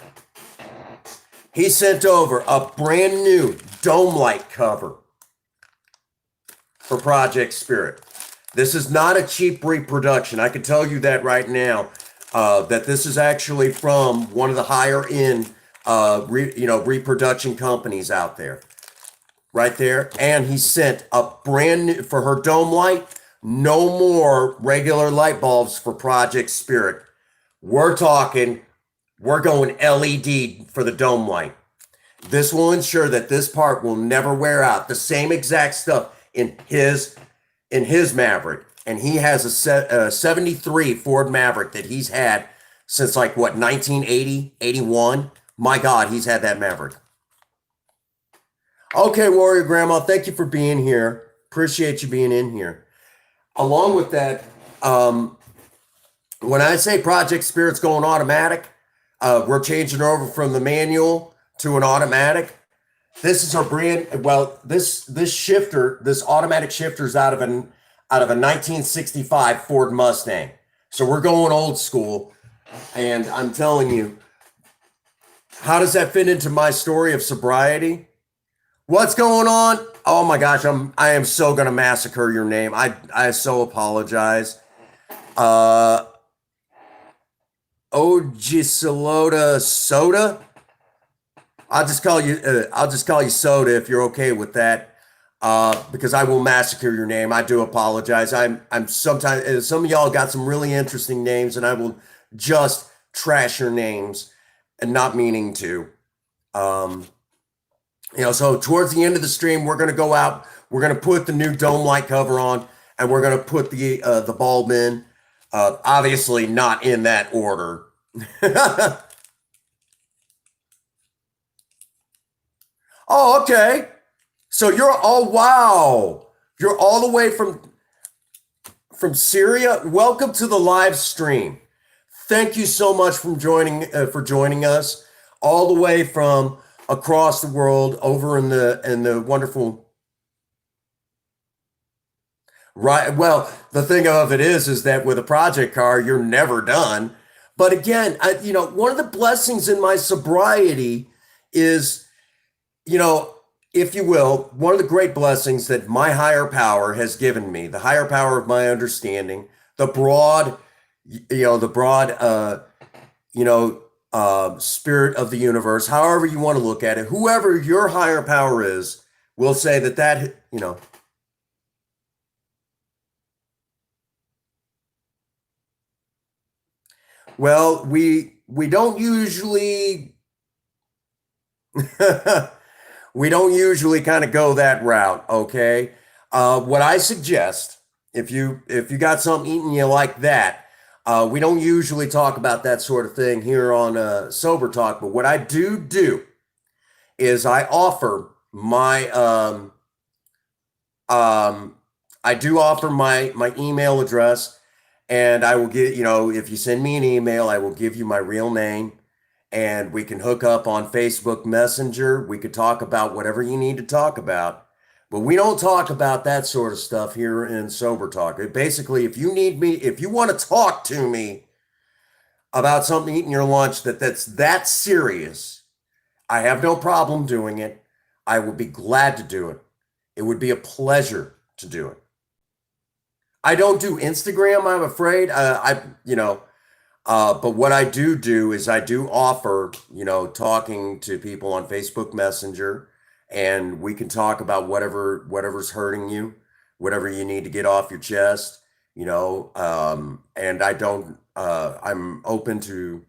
He sent over a brand new dome light cover for Project Spirit. This is not a cheap reproduction. I can tell you that right now, that this is actually from one of the higher end, reproduction companies out there. Right there. And he sent a brand new, for her dome light, no more regular light bulbs for Project Spirit. We're going LED for the dome light. This will ensure that this part will never wear out. The same exact stuff in his Maverick. And he has a 73 Ford Maverick that he's had since like what, 1980, 81. My God, he's had that Maverick. Okay, Warrior Grandma, thank you for being here. Appreciate you being in here. Along with that, um, when I say Project Spirit's going automatic, we're changing over from the manual to an automatic. This is our brand. Well, this shifter, this automatic shifter, is out of a 1965 Ford Mustang. So we're going old school, and I'm telling you, how does that fit into my story of sobriety? What's going on? Oh my gosh, I am so gonna massacre your name. I so apologize. Uh, Ogisalota Soda. I'll just call you Soda if you're okay with that. Because I will massacre your name. I do apologize. I'm sometimes some of y'all got some really interesting names, and I will just trash your names and not meaning to. Um, so towards the end of the stream, we're gonna go out. We're gonna put the new dome light cover on, and we're gonna put the bulb in. Obviously, not in that order. Oh, okay. So wow, you're all the way from Syria. Welcome to the live stream. Thank you so much for joining us all the way from across the world over in the wonderful. Right. Well, the thing of it is that with a project car, you're never done. But again, one of the blessings in my sobriety is, you know, if you will, one of the great blessings that my higher power has given me, the higher power of my understanding, the broad, spirit of the universe, however you want to look at it, whoever your higher power is, will say that. Well, we don't usually we don't usually kind of go that route, okay? What I suggest, if you got something eating you like that, we don't usually talk about that sort of thing here on Sober Talk. But what I do is um, I do offer my email address, and I will get if you send me an email, I will give you my real name, and we can hook up on Facebook Messenger. We could talk about whatever you need to talk about. But we don't talk about that sort of stuff here in Sober Talk. Basically, if you want to talk to me about something eating your lunch that's that serious, I have no problem doing it. I will be glad to do it. It would be a pleasure to do it. I don't do Instagram, I'm afraid. But what I do is I do offer, talking to people on Facebook Messenger, and we can talk about whatever's hurting you, whatever you need to get off your chest, and I don't, I'm open to,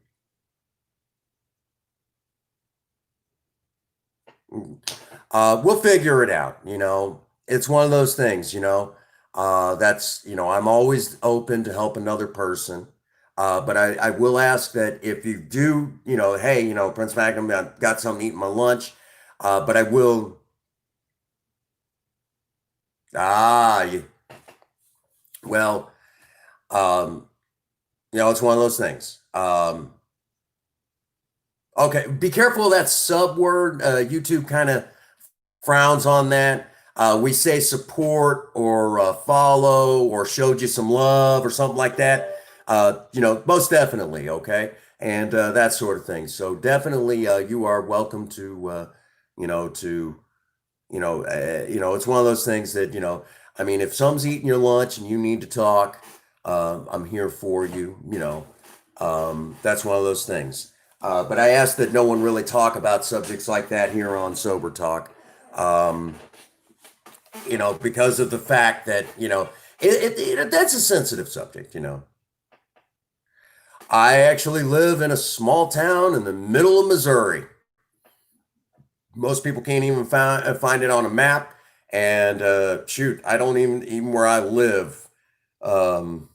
we'll figure it out. It's one of those things. I'm always open to help another person. But I will ask that if you do, hey, Prince Magnum, I've got something to eat my lunch. But I will, ah, you, well, um, it's one of those things. Okay, be careful of that sub word. YouTube kind of frowns on that. We say support or follow or showed you some love or something like that. Most definitely, okay, and that sort of thing. So definitely, you are welcome to it's one of those things that I mean, if someone's eating your lunch and you need to talk, I'm here for you. That's one of those things. But I ask that no one really talk about subjects like that here on Sober Talk. Um, because of the fact that that's a sensitive subject. I actually live in a small town in the middle of Missouri. Most people can't even find it on a map. And shoot, I don't even where I live, um,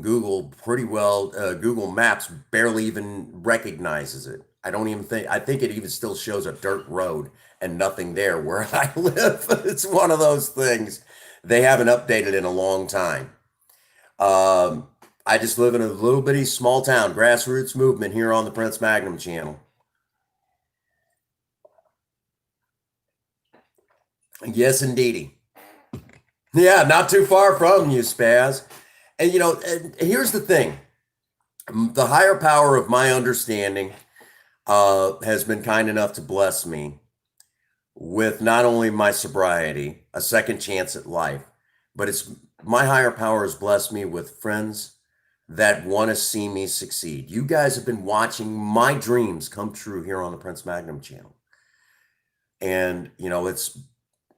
Google pretty well. Google Maps barely even recognizes it. I don't even think. I think it even still shows a dirt road and nothing there where I live. It's one of those things they haven't updated in a long time. Um, I just live in a little bitty small town, grassroots movement here on the Prince Magnum channel. Yes, indeedy. Yeah, not too far from you, Spaz. And and here's the thing: the higher power of my understanding has been kind enough to bless me with not only my sobriety, a second chance at life, but it's my higher power has blessed me with friends that want to see me succeed. You guys have been watching my dreams come true here on the Prince Magnum channel. And, it's,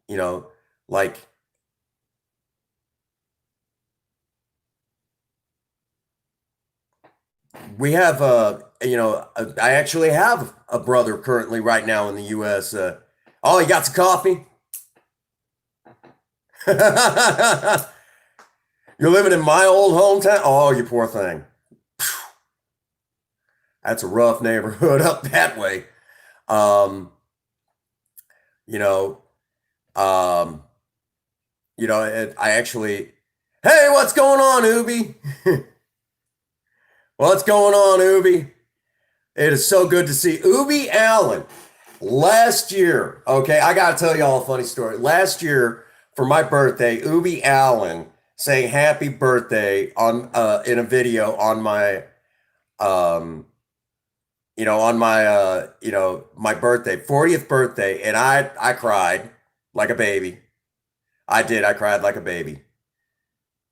you know, like we have, I actually have a brother currently right now in the US. Oh, you got some coffee? You're living in my old hometown? Oh, you poor thing. That's a rough neighborhood up that way. Um, you know, um, I actually, hey, what's going on, Ubi? What's going on, Ubi? It is so good to see Ubi Allen. Last year, okay, I gotta tell y'all a funny story. Last year, for my birthday, Ubi Allen saying happy birthday on in a video on my um my birthday, 40th birthday, and I cried like a baby. I did, I cried like a baby.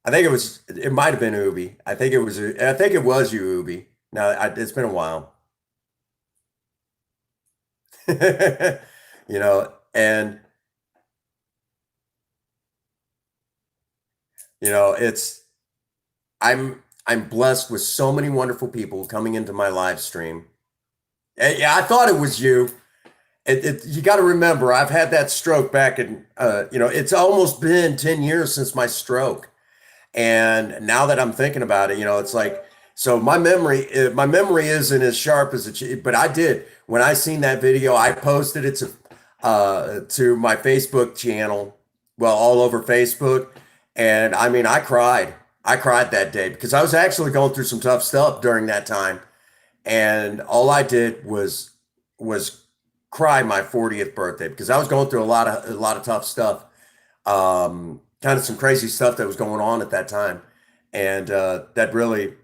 It might have been Ubi. I think it was you, Ubi. Now it's been a while. And it's I'm blessed with so many wonderful people coming into my live stream. And yeah, I thought it was you. You got to remember, I've had that stroke back in, it's almost been 10 years since my stroke. And now that I'm thinking about it, it's like, so my memory isn't as sharp as but I did, when I seen that video, I posted it to my Facebook channel, well, all over Facebook. And I mean, I cried that day because I was actually going through some tough stuff during that time. And all I did was cry my 40th birthday because I was going through a lot of tough stuff, kind of some crazy stuff that was going on at that time, and that really,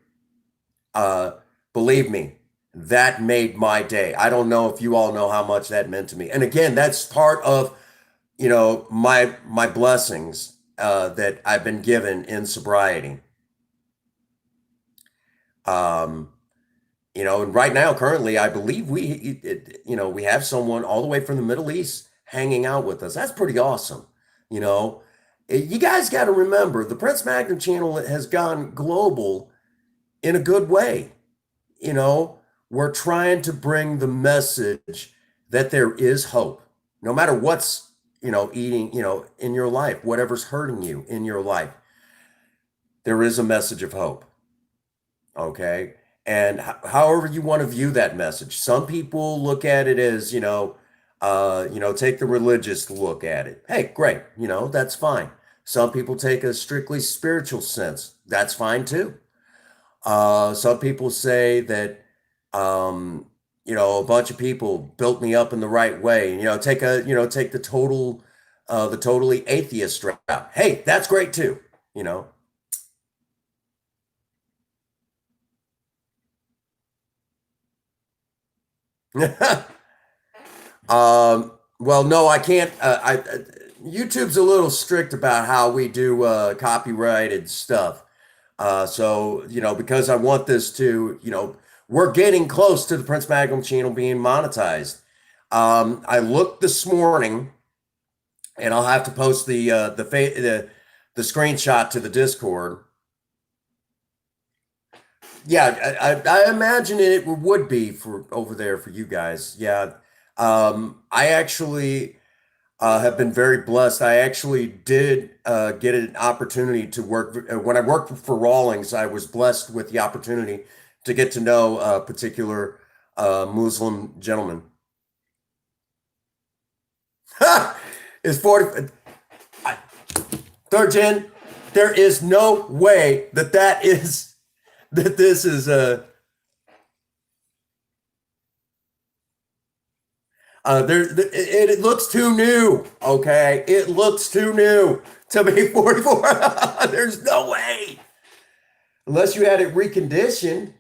uh, believe me, that made my day. I don't know if you all know how much that meant to me. And again, that's part of my blessings that I've been given in sobriety. Um, and right now, currently, I believe we have someone all the way from the Middle East hanging out with us. That's pretty awesome. You know, you guys got to remember the Prince Magnum channel has gone global in a good way. You know, we're trying to bring the message that there is hope, no matter what's, eating, in your life, whatever's hurting you in your life, there is a message of hope. Okay. And however you want to view that message, some people look at it as, take the religious look at it. Hey, great. That's fine. Some people take a strictly spiritual sense. That's fine too. Some people say that, a bunch of people built me up in the right way. Take the totally atheist route. Hey, that's great too. You know. Well, no, I can't. YouTube's a little strict about how we do copyrighted stuff. So, because I want this to, we're getting close to the Prince Magnum channel being monetized. I looked this morning, and I'll have to post the screenshot to the Discord. Yeah, I imagine it would be for over there for you guys. Yeah. I actually have been very blessed. I actually did get an opportunity to work when I worked for Rawlings. I was blessed with the opportunity to get to know a particular Muslim gentleman. Is 40 third gen? There is no way that this is a it looks too new. Okay, it looks too new to be 44. There's no way unless you had it reconditioned.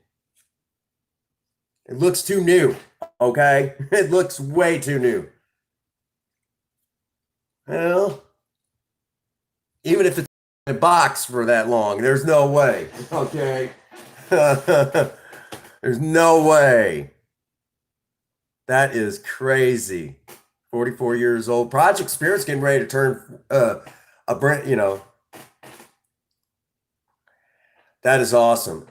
It looks too new. Okay, it looks way too new. Well, even if it's in a box for that long, there's no way. Okay, there's no way. That is crazy. 44 years old. Project Spirit's getting ready to turn a brand, that is awesome.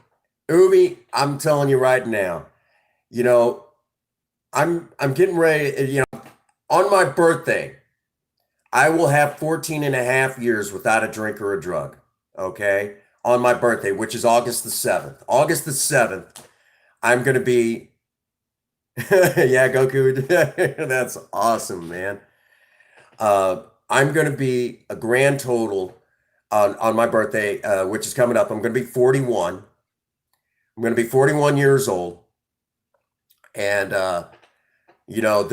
Ubi, I'm telling you right now, you know, I'm getting ready, on my birthday, I will have 14 and a half years without a drink or a drug. Okay. On my birthday, which is August the 7th. August the 7th, I'm going to be, yeah, Goku. That's awesome, man. I'm going to be a grand total on my birthday, which is coming up. I'm going to be 41. I'm going to be 41 years old. And, the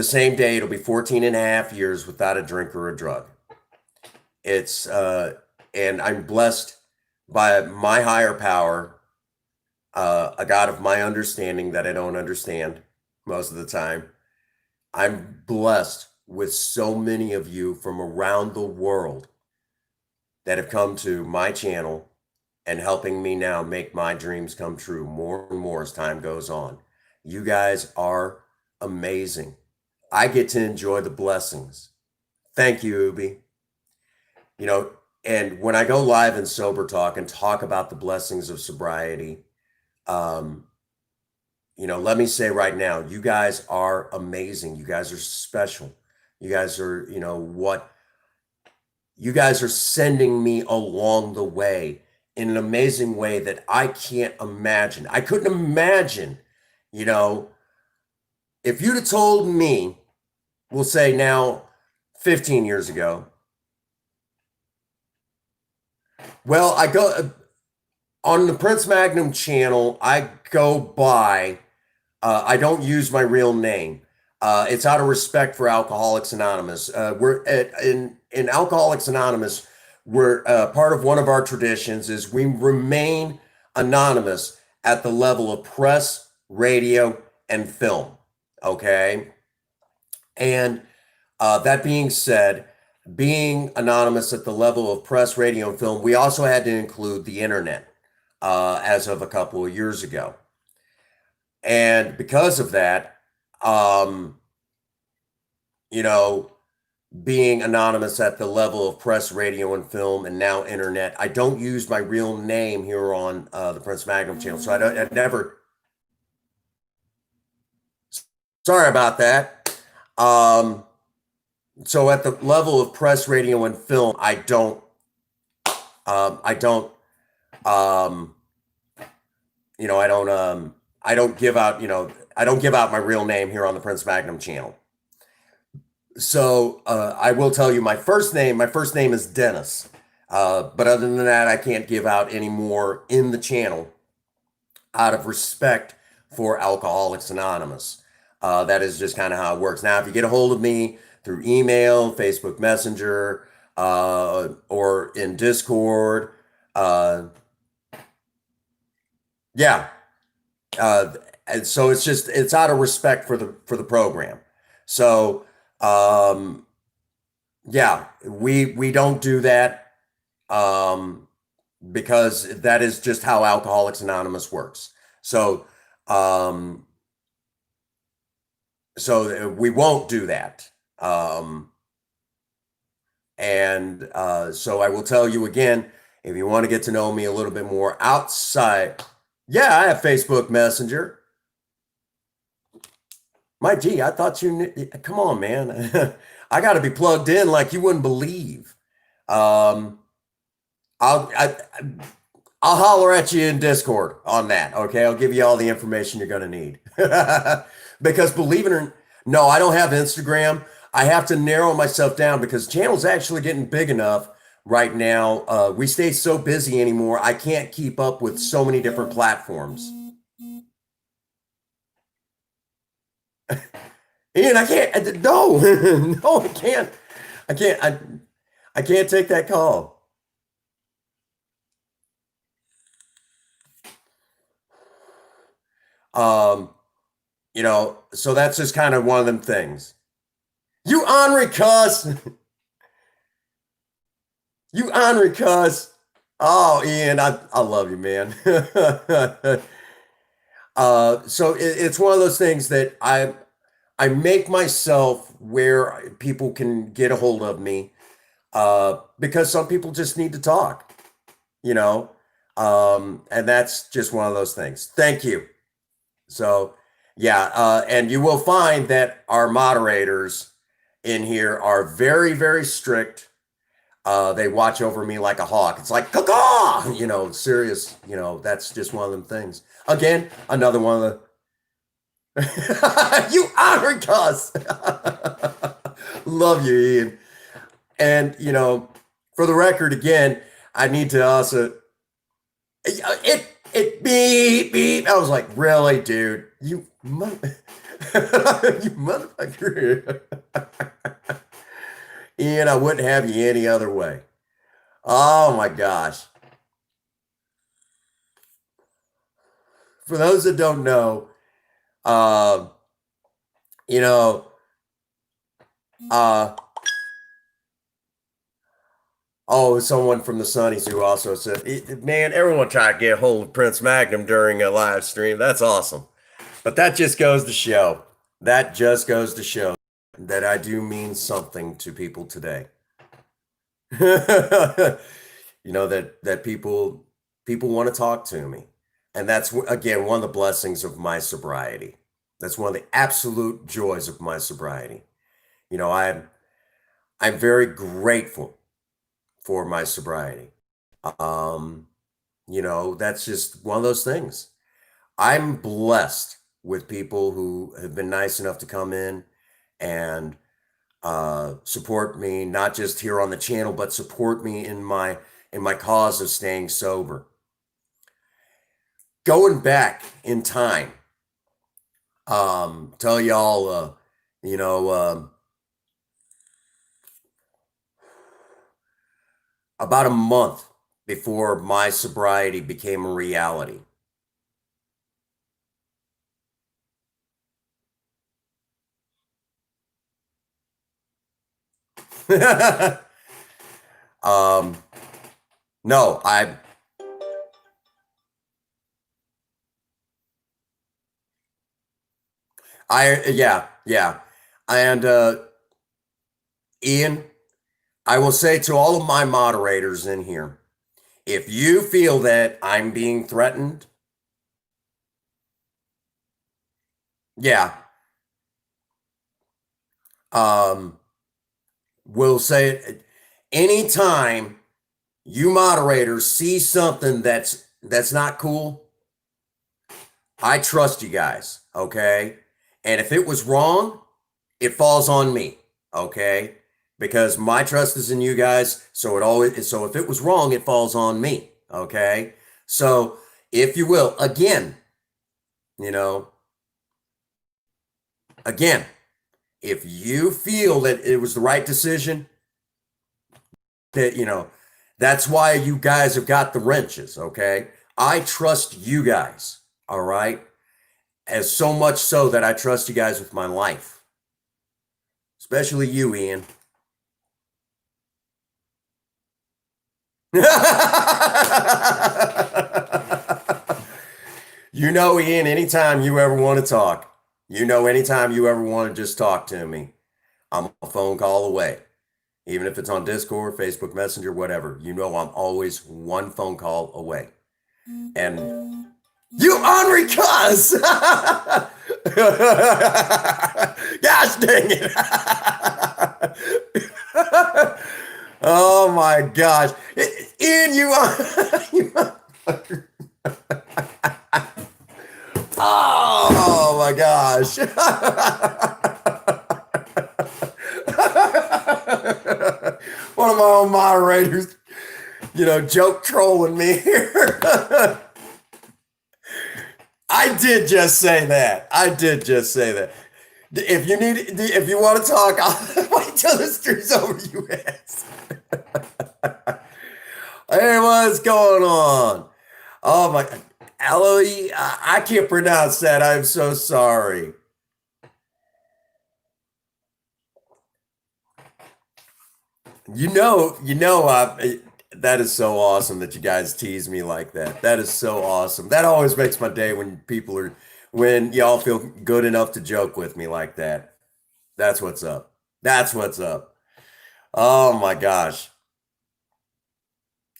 same day, it'll be 14 and a half years without a drink or a drug. And I'm blessed by my higher power, a God of my understanding that I don't understand most of the time. I'm blessed with so many of you from around the world that have come to my channel and helping me now make my dreams come true more and more as time goes on. You guys are amazing. I get to enjoy the blessings. Thank you, Ubi. And when I go live in Sober Talk and talk about the blessings of sobriety, let me say right now, you guys are amazing. You guys are special. You guys are, you guys are sending me along the way in an amazing way that I can't imagine. I couldn't imagine, if you'd have told me, we'll say now 15 years ago, well, I go on the Prince Magnum channel, I go by, I don't use my real name. It's out of respect for Alcoholics Anonymous. In Alcoholics Anonymous, we're part of one of our traditions is we remain anonymous at the level of press, radio, and film. Okay. And that being said, being anonymous at the level of press, radio, and film, we also had to include the internet as of a couple of years ago. And because of that, being anonymous at the level of press, radio, and film, and now internet, I don't use my real name here on the Prince Magnum channel. So I never, sorry about that. So at the level of press, radio, and film, I don't give out, I don't give out my real name here on the Prince Magnum channel. So I will tell you my first name is Dennis. But other than that, I can't give out any more in the channel out of respect for Alcoholics Anonymous. That is just kind of how it works. Now, if you get a hold of me through email, Facebook Messenger, or in Discord, yeah. And so it's out of respect for the program. So, yeah, we don't do that, because that is just how Alcoholics Anonymous works. So, so we won't do that. So I will tell you again, if you want to get to know me a little bit more outside, yeah, I have Facebook Messenger. My G, I thought you knew. Come on, man. I got to be plugged in like you wouldn't believe. Um, I'll I, I'll holler at you in Discord on that. Okay, I'll give you all the information you're gonna need. Because believe it or no, I don't have Instagram. I have to narrow myself down because the channel's actually getting big enough right now. We stay so busy anymore. I can't keep up with so many different platforms. Ian, I can't. No, no, I can't. I can't. I can't take that call. Um, so that's just kind of one of them things. You ornery cuss. You ornery cuss. Oh, Ian, I love you, man. So it's one of those things that I make myself where people can get a hold of me, because some people just need to talk, you know, and that's just one of those things. Thank you. So, yeah, and you will find that our moderators in here are very, very strict. They watch over me like a hawk. It's like, caw, serious. That's just one of them things. Again, another one of the. You are cuss. Love you, Ian. And for the record, again, I need to also. It beep beep. I was like, really, dude? You motherfucker. Ian, I wouldn't have you any other way. Oh my gosh. For those that don't know, uh, you know, uh, oh, someone from the Sunnies who also said, man, everyone tried to get a hold of Prince Magnum during a live stream. That's awesome. But that just goes to show, that just goes to show that I do mean something to people today. That people want to talk to me. And that's again one of the blessings of my sobriety. That's one of the absolute joys of my sobriety. I'm very grateful for my sobriety. Um, that's just one of those things. I'm blessed with people who have been nice enough to come in and support me, not just here on the channel, but support me in my cause of staying sober. Going back in time, tell y'all, about a month before my sobriety became a reality. um, no, yeah. And Ian, I will say to all of my moderators in here, if you feel that I'm being threatened, yeah, we'll say it anytime you moderators see something that's not cool. I trust you guys, okay? And if it was wrong, it falls on me, okay? Because my trust is in you guys, so if it was wrong, it falls on me, okay? So, if you will, again, again, if you feel that it was the right decision, that that's why you guys have got the wrenches, okay? I trust you guys, all right? As so much so that I trust you guys with my life. Especially you, Ian. Ian, anytime you ever want to talk, anytime you ever want to just talk to me, I'm a phone call away. Even if it's on Discord, Facebook Messenger, whatever, I'm always one phone call away. And you ornery cuss! Gosh dang it. Oh my gosh. Ian, you are. Oh my gosh. One of my own moderators, joke trolling me here. I did just say that. If you want to talk, I'll wait till the stream's over, US. Hey, what's going on? Oh my, Aloe, I can't pronounce that. I'm so sorry. That is so awesome that you guys tease me like that. That is so awesome. That always makes my day when y'all feel good enough to joke with me like that. That's what's up. That's what's up. Oh my gosh.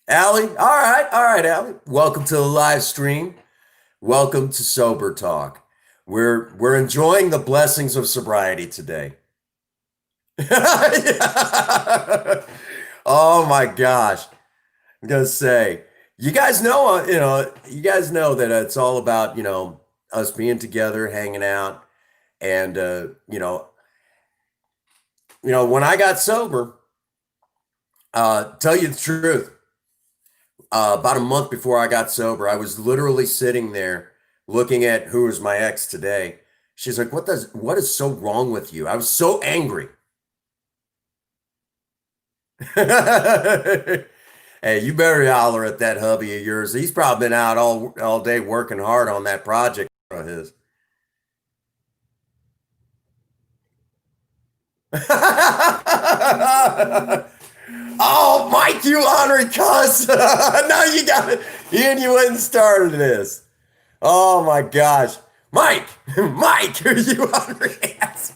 Allie, all right, Allie. Welcome to the live stream. Welcome to Sober Talk. We're enjoying the blessings of sobriety today. Oh my gosh. I'm gonna say, you guys know that it's all about, us being together, hanging out, and when I got sober, tell you the truth, about a month before I got sober, I was literally sitting there looking at who is my ex today. She's like, what is so wrong with you? I was so angry. Hey, you better holler at that hubby of yours. He's probably been out all day working hard on that project of his. Oh, Mike, you ornery cuss. No, you got it. Ian, you went and started this. Oh my gosh. Mike, Mike, you ornery ass.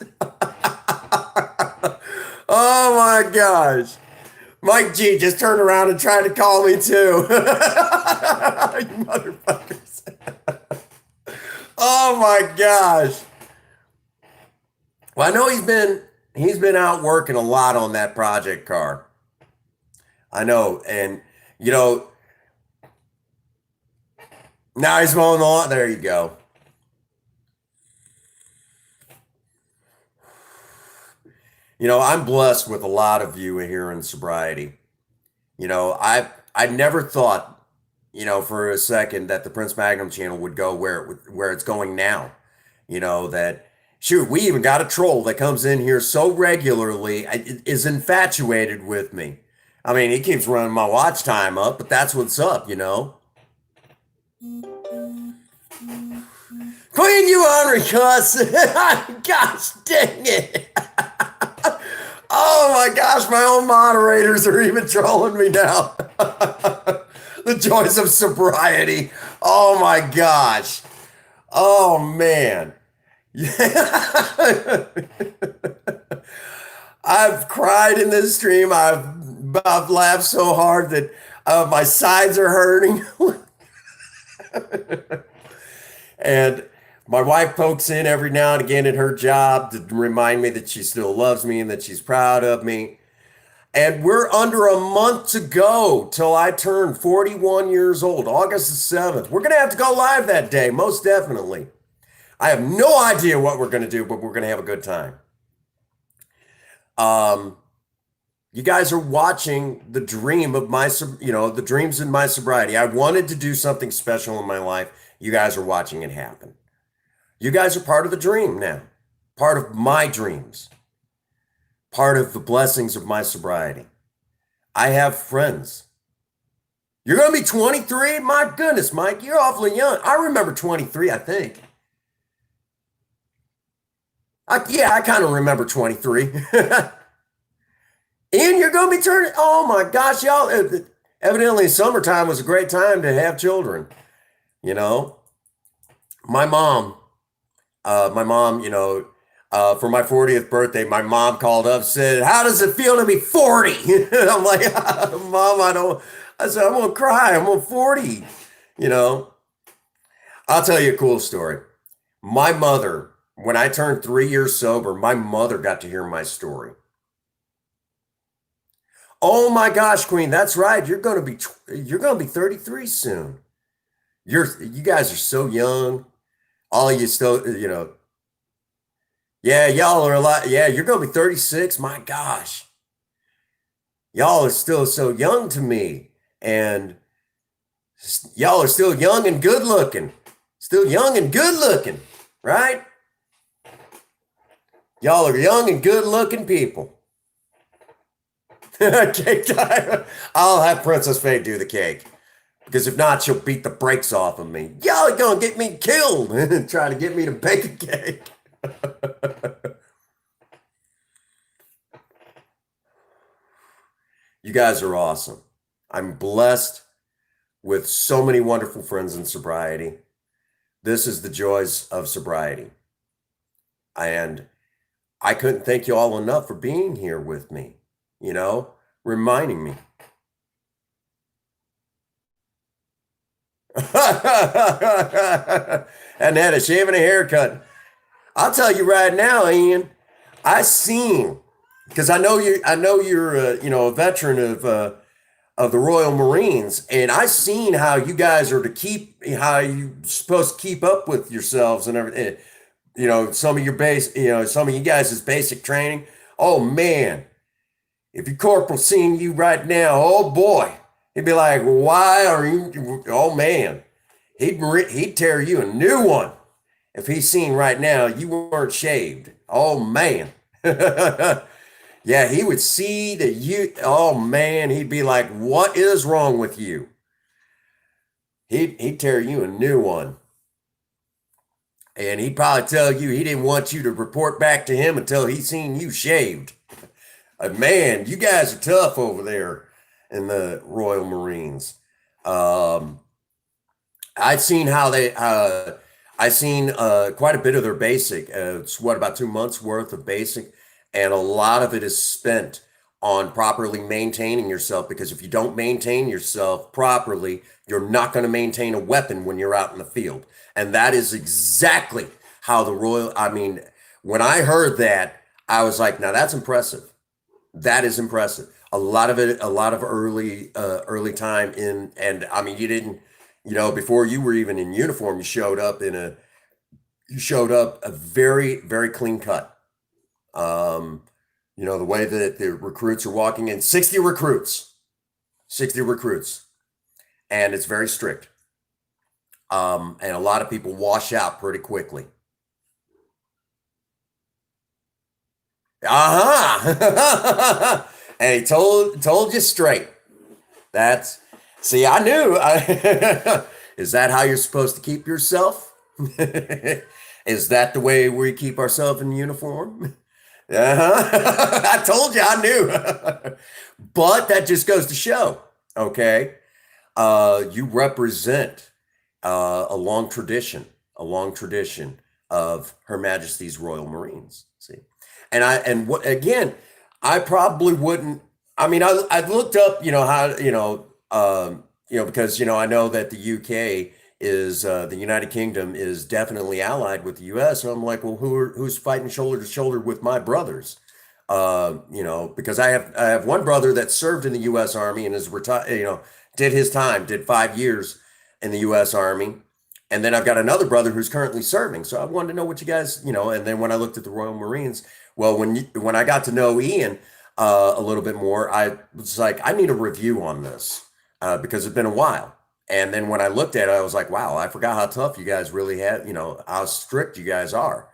Oh my gosh. Mike G just turned around and tried to call me too. You motherfuckers. Oh my gosh. Well, I know he's been out working a lot on that project car. I know, and now he's mowing the lawn. There you go. I'm blessed with a lot of you here in sobriety. I never thought, for a second that the Prince Magnum channel would go where it's going now. That shoot, we even got a troll that comes in here so regularly, is infatuated with me. I mean, he keeps running my watch time up, but that's what's up. Queen, you ornery cuss. Gosh dang it. Oh my gosh, my own moderators are even trolling me now. The joys of sobriety. Oh my gosh. Oh man. I've cried in this stream. I've laughed so hard that my sides are hurting. And my wife pokes in every now and again at her job to remind me that she still loves me and that she's proud of me. And we're under a month to go till I turn 41 years old, August the 7th. We're going to have to go live that day, most definitely. I have no idea what we're going to do, but we're going to have a good time. You guys are watching the dream of the dreams in my sobriety. I wanted to do something special in my life. You guys are watching it happen. You guys are part of the dream now, part of my dreams, part of the blessings of my sobriety. I have friends. You're going to be 23? My goodness, Mike, you're awfully young. I remember 23, I think. I kind of remember 23. And you're going to be turning, oh my gosh, y'all, evidently summertime was a great time to have children. My mom, for my 40th birthday, my mom called up and said, how does it feel to be 40? I'm like, Mom, I said, I'm going to cry. I'm on 40. I'll tell you a cool story. My mother when I turned 3 years sober, my mother got to hear my story. Oh my gosh, Queen, that's right. You're gonna be 33 soon. You guys are so young. All of you still, yeah, y'all are a lot. Yeah, you're gonna be 36. My gosh, y'all are still so young to me, and y'all are still young and good looking. Still young and good looking, right? Y'all are young and good looking people. Cake time. I'll have Princess Faye do the cake. Because if not, she'll beat the brakes off of me. Y'all are gonna get me killed trying to get me to bake a cake. You guys are awesome. I'm blessed with so many wonderful friends in sobriety. This is the joys of sobriety. And I couldn't thank you all enough for being here with me, reminding me. And had a shave and a haircut. I'll tell you right now, Ian, I seen, because I know you're a veteran of the Royal Marines, and I seen how you guys are how you supposed to keep up with yourselves and everything. Some of you guys' basic training. Oh man, if your corporal seeing you right now, oh boy, he'd be like, "Why are you?" Oh man, he'd tear you a new one if he's seen right now you weren't shaved. Oh man. Yeah, he would see that you, oh man, he'd be like, "What is wrong with you?" He'd tear you a new one. And he'd probably tell you he didn't want you to report back to him until he seen you shaved. Man, you guys are tough over there in the Royal Marines. Um, I'd seen how they, I seen quite a bit of their basic. It's what, about 2 months worth of basic, and a lot of it is spent on properly maintaining yourself. Because if you don't maintain yourself properly, you're not going to maintain a weapon when you're out in the field. And that is exactly how the Royal. I mean, when I heard that, I was like, now that's impressive. That is impressive. A lot of it, a lot of early time in, and I mean, you didn't, before you were even in uniform, you showed up a very, very clean cut. Um, the way that the recruits are walking in, 60 recruits, and it's very strict. And a lot of people wash out pretty quickly. Uh-huh. And he told you straight. That's See, I knew. Is that how you're supposed to keep yourself? Is that the way we keep ourselves in uniform? I told you, I knew. But that just goes to show, okay? You represent a long tradition of Her Majesty's Royal Marines. See, and what again? I probably wouldn't. I mean, I looked up, how because I know that the UK is the United Kingdom is definitely allied with the US. And I'm like, well, who's fighting shoulder to shoulder with my brothers? Because I have one brother that served in the U.S. Army and is retired. Did his time, did 5 years in the U.S. Army, and then I've got another brother who's currently serving. So I wanted to know what you guys, And then when I looked at the Royal Marines, well, when I got to know Ian a little bit more, I was like, I need a review on this because it's been a while. And then when I looked at it, I was like, wow, I forgot how tough you guys really had, how strict you guys are.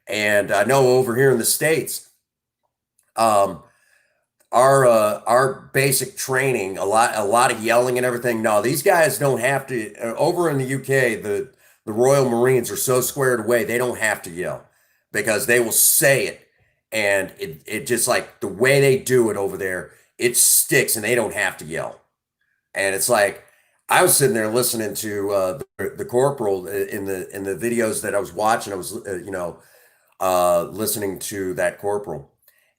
And I know over here in the States, um, our basic training, a lot of yelling and everything. No, these guys don't have to. Over in the UK, the Royal Marines are so squared away, they don't have to yell because they will say it, and it just like the way they do it over there, it sticks, and they don't have to yell. And it's like I was sitting there listening to the corporal in the videos that I was watching. I was listening to that corporal.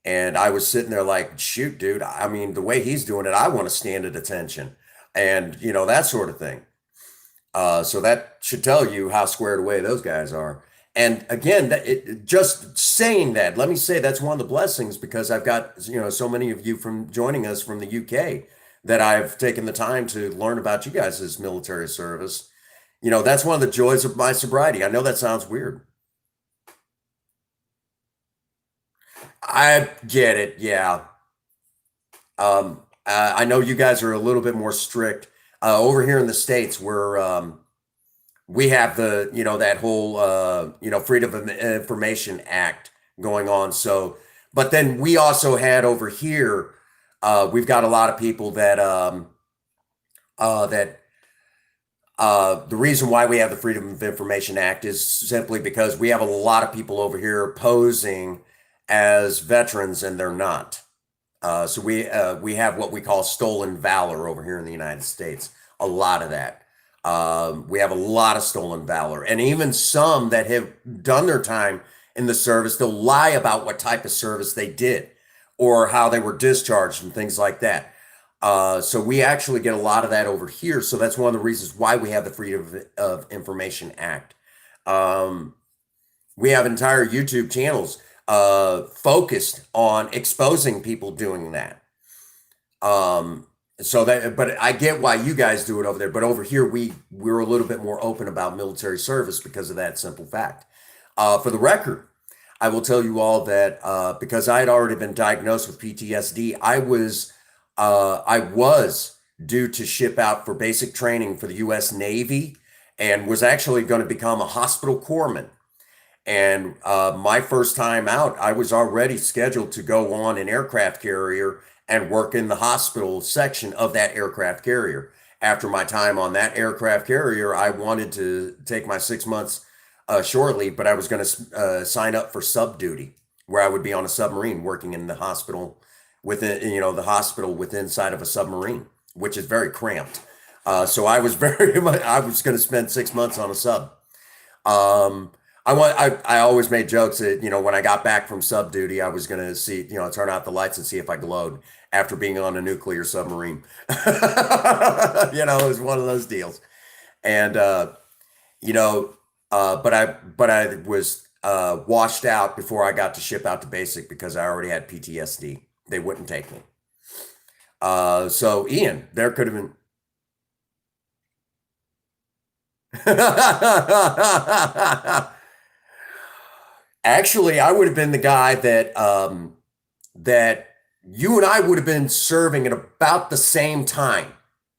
And I was sitting there like, shoot, dude, I mean, the way he's doing it, I want to stand at attention and, that sort of thing. So that should tell you how squared away those guys are. And again, just saying that, let me say that's one of the blessings because I've got, so many of you from joining us from the UK that I've taken the time to learn about you guys' military service. That's one of the joys of my sobriety. I know that sounds weird. I get it. Yeah. I know you guys are a little bit more strict over here in the States where we have that whole, Freedom of Information Act going on. So, but then we also had over here, we've got a lot of people that the reason why we have the Freedom of Information Act is simply because we have a lot of people over here posing as veterans and they're not. So we have what we call stolen valor over here in the United States. A lot of that. We have a lot of stolen valor, and even some that have done their time in the service, they'll lie about what type of service they did or how they were discharged and things like that. So we actually get a lot of that over here. So that's one of the reasons why we have the Freedom of Information Act. We have entire YouTube channels focused on exposing people doing that. So that, but I get why you guys do it over there. But over here, we're a little bit more open about military service because of that simple fact. For the record, I will tell you all that because I had already been diagnosed with PTSD, I was due to ship out for basic training for the U.S. Navy and was actually going to become a hospital corpsman. And my first time out, I was already scheduled to go on an aircraft carrier and work in the hospital section of that aircraft carrier. After my time on that aircraft carrier, I wanted to take my 6 months shortly, but I was going to sign up for sub duty, where I would be on a submarine working in the hospital within, the hospital within inside of a submarine, which is very cramped. So I was very much, I was going to spend 6 months on a sub. I always made jokes that, when I got back from sub duty, I was going to see, turn out the lights and see if I glowed after being on a nuclear submarine. It was one of those deals. And, but I was washed out before I got to ship out to basic because I already had PTSD. They wouldn't take me. So Ian, there could have been. Actually, I would have been the guy that you and I would have been serving at about the same time.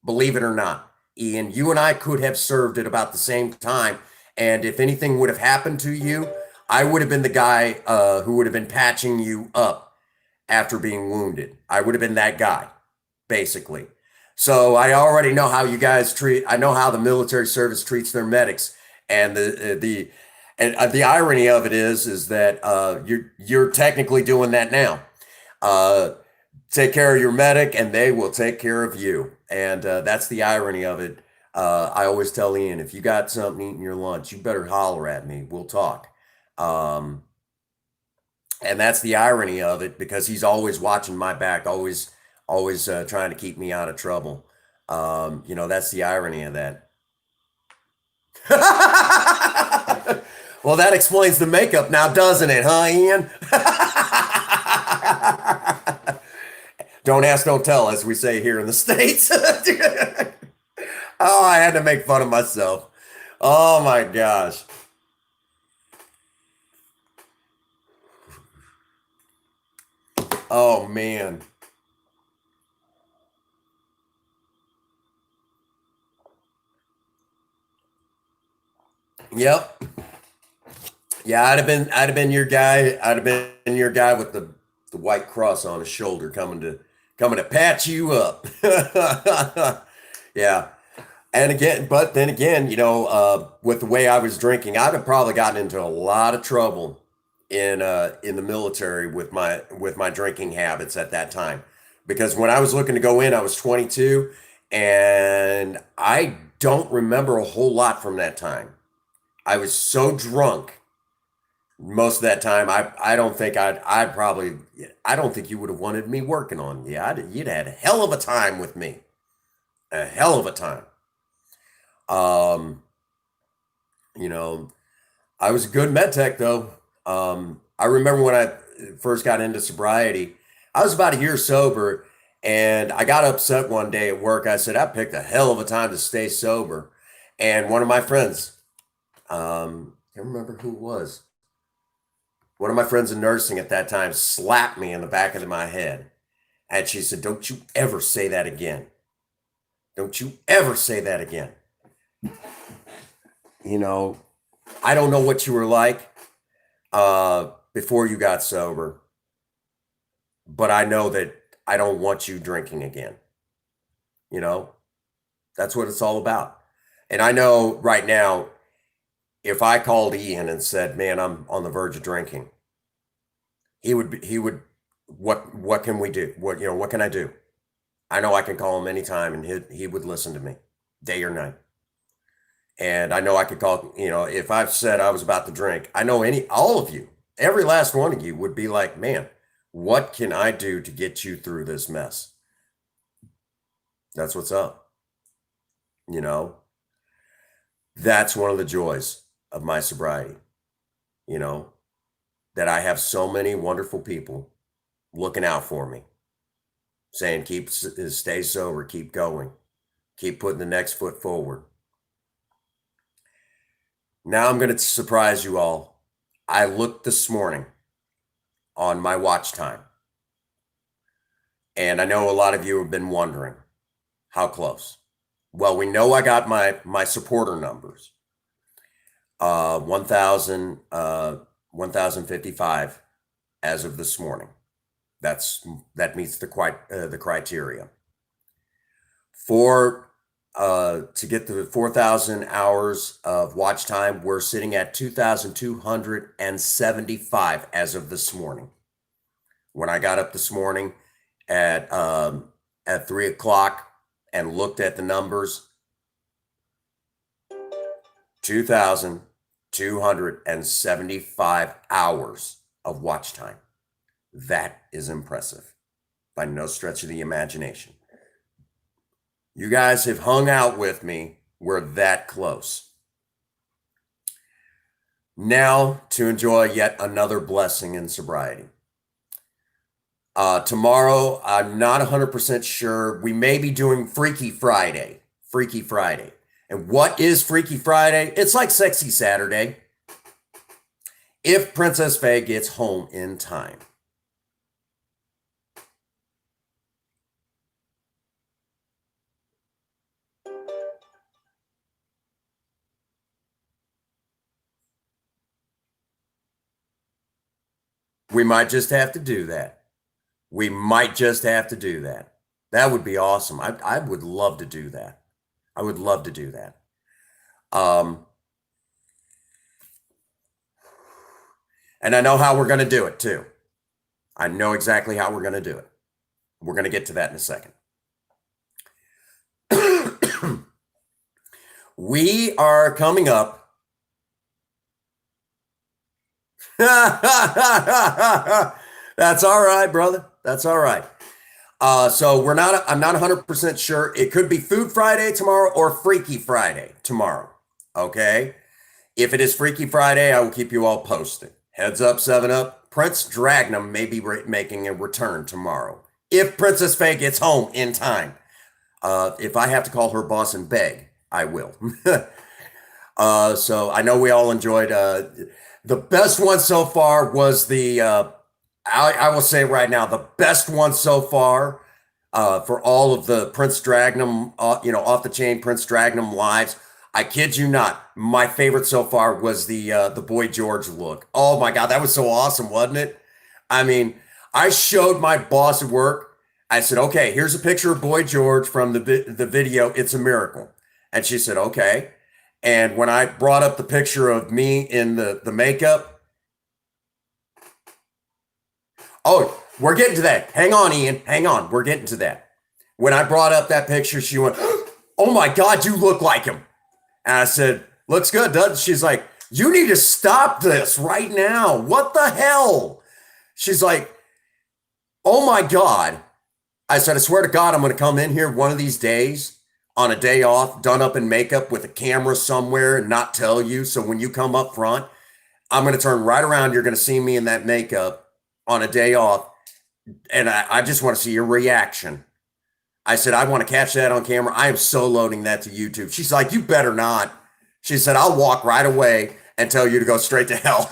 Believe it or not, Ian, you and I could have served at about the same time. And if anything would have happened to you, I would have been the guy who would have been patching you up after being wounded. I would have been that guy, basically. So I already know how you guys treat. I know how the military service treats their medics, and the irony of it is that you're technically doing that now. Take care of your medic, and they will take care of you. And that's the irony of it. I always tell Ian, if you got something eating your lunch, you better holler at me. We'll talk. Um, and that's the irony of it because he's always watching my back, always trying to keep me out of trouble. That's the irony of that. Well, that explains the makeup now, doesn't it, huh, Ian? Don't ask, don't tell, as we say here in the States. Oh, I had to make fun of myself. Oh my gosh. Oh man. Yep. Yeah, I'd have been your guy. I'd have been your guy with the white cross on his shoulder coming to patch you up. Yeah. And again, but then again, with the way I was drinking, I'd have probably gotten into a lot of trouble in the military with my drinking habits at that time. Because when I was looking to go in, I was 22 and I don't remember a whole lot from that time. I was so drunk most of that time. I don't think I'd probably I don't think you would have wanted me working on you. You'd had a hell of a time with me. A hell of a time. Um, you know, I was a good med tech though. I remember when I first got into sobriety, I was about a year sober and I got upset one day at work. I said, I picked a hell of a time to stay sober. And one of my friends, can't remember who it was, one of my friends in nursing at that time slapped me in the back of my head. And she said, don't you ever say that again. Don't you ever say that again. You know, I don't know what you were like before you got sober, but I know that I don't want you drinking again. You know, that's what it's all about. And I know right now, if I called Ian and said, man, I'm on the verge of drinking, he would, what can we do? What can I do? I know I can call him anytime and he would listen to me day or night. And I know I could call, if I've said I was about to drink, I know all of you, every last one of you would be like, man, what can I do to get you through this mess? That's what's up. That's one of the joys of my sobriety, that I have so many wonderful people looking out for me, saying, stay sober, keep going, keep putting the next foot forward. Now I'm going to surprise you all. I looked this morning on my watch time, and I know a lot of you have been wondering how close. Well, we know I got my supporter numbers, 1,055 as of this morning. That meets the criteria. To get the 4,000 hours of watch time, we're sitting at 2,275 as of this morning. When I got up this morning at 3:00 and looked at the numbers, 2,275 hours of watch time. That is impressive by no stretch of the imagination. You guys have hung out with me. We're that close. Now to enjoy yet another blessing in sobriety. Tomorrow, I'm not 100% sure. We may be doing Freaky Friday. Freaky Friday. And what is Freaky Friday? It's like Sexy Saturday. If Princess Faye gets home in time. We might just have to do that. We might just have to do that. That would be awesome. I would love to do that. I would love to do that. And I know how we're going to do it too. I know exactly how we're going to do it. We're going to get to that in a second. We are coming up. That's all right, brother. That's all right. So I'm not 100% sure. It could be Food Friday tomorrow or Freaky Friday tomorrow. Okay. If it is Freaky Friday, I will keep you all posted. Heads up, 7-Up. Prince Dragnum may be making a return tomorrow. If Princess Faye gets home in time. If I have to call her boss and beg, I will. So I know we all enjoyed, the best one so far was I will say right now, the best one so far for all of the Prince Dragnum, off the chain Prince Dragnum lives. I kid you not, my favorite so far was the Boy George look. Oh my God, that was so awesome, wasn't it? I mean, I showed my boss at work. I said, okay, here's a picture of Boy George from the video. It's a miracle. And she said, okay. And when I brought up the picture of me in the makeup, oh, we're getting to that. Hang on, Ian. Hang on. We're getting to that. When I brought up that picture, she went, oh my God, you look like him. And I said, looks good, doesn't it? She's like, you need to stop this right now. What the hell? She's like, oh my God. I said, I swear to God, I'm going to come in here one of these days on a day off, done up in makeup with a camera somewhere and not tell you. So when you come up front, I'm going to turn right around. You're going to see me in that makeup on a day off. And I just want to see your reaction. I said, I want to catch that on camera. I am so loading that to YouTube. She's like, you better not. She said, I'll walk right away and tell you to go straight to hell.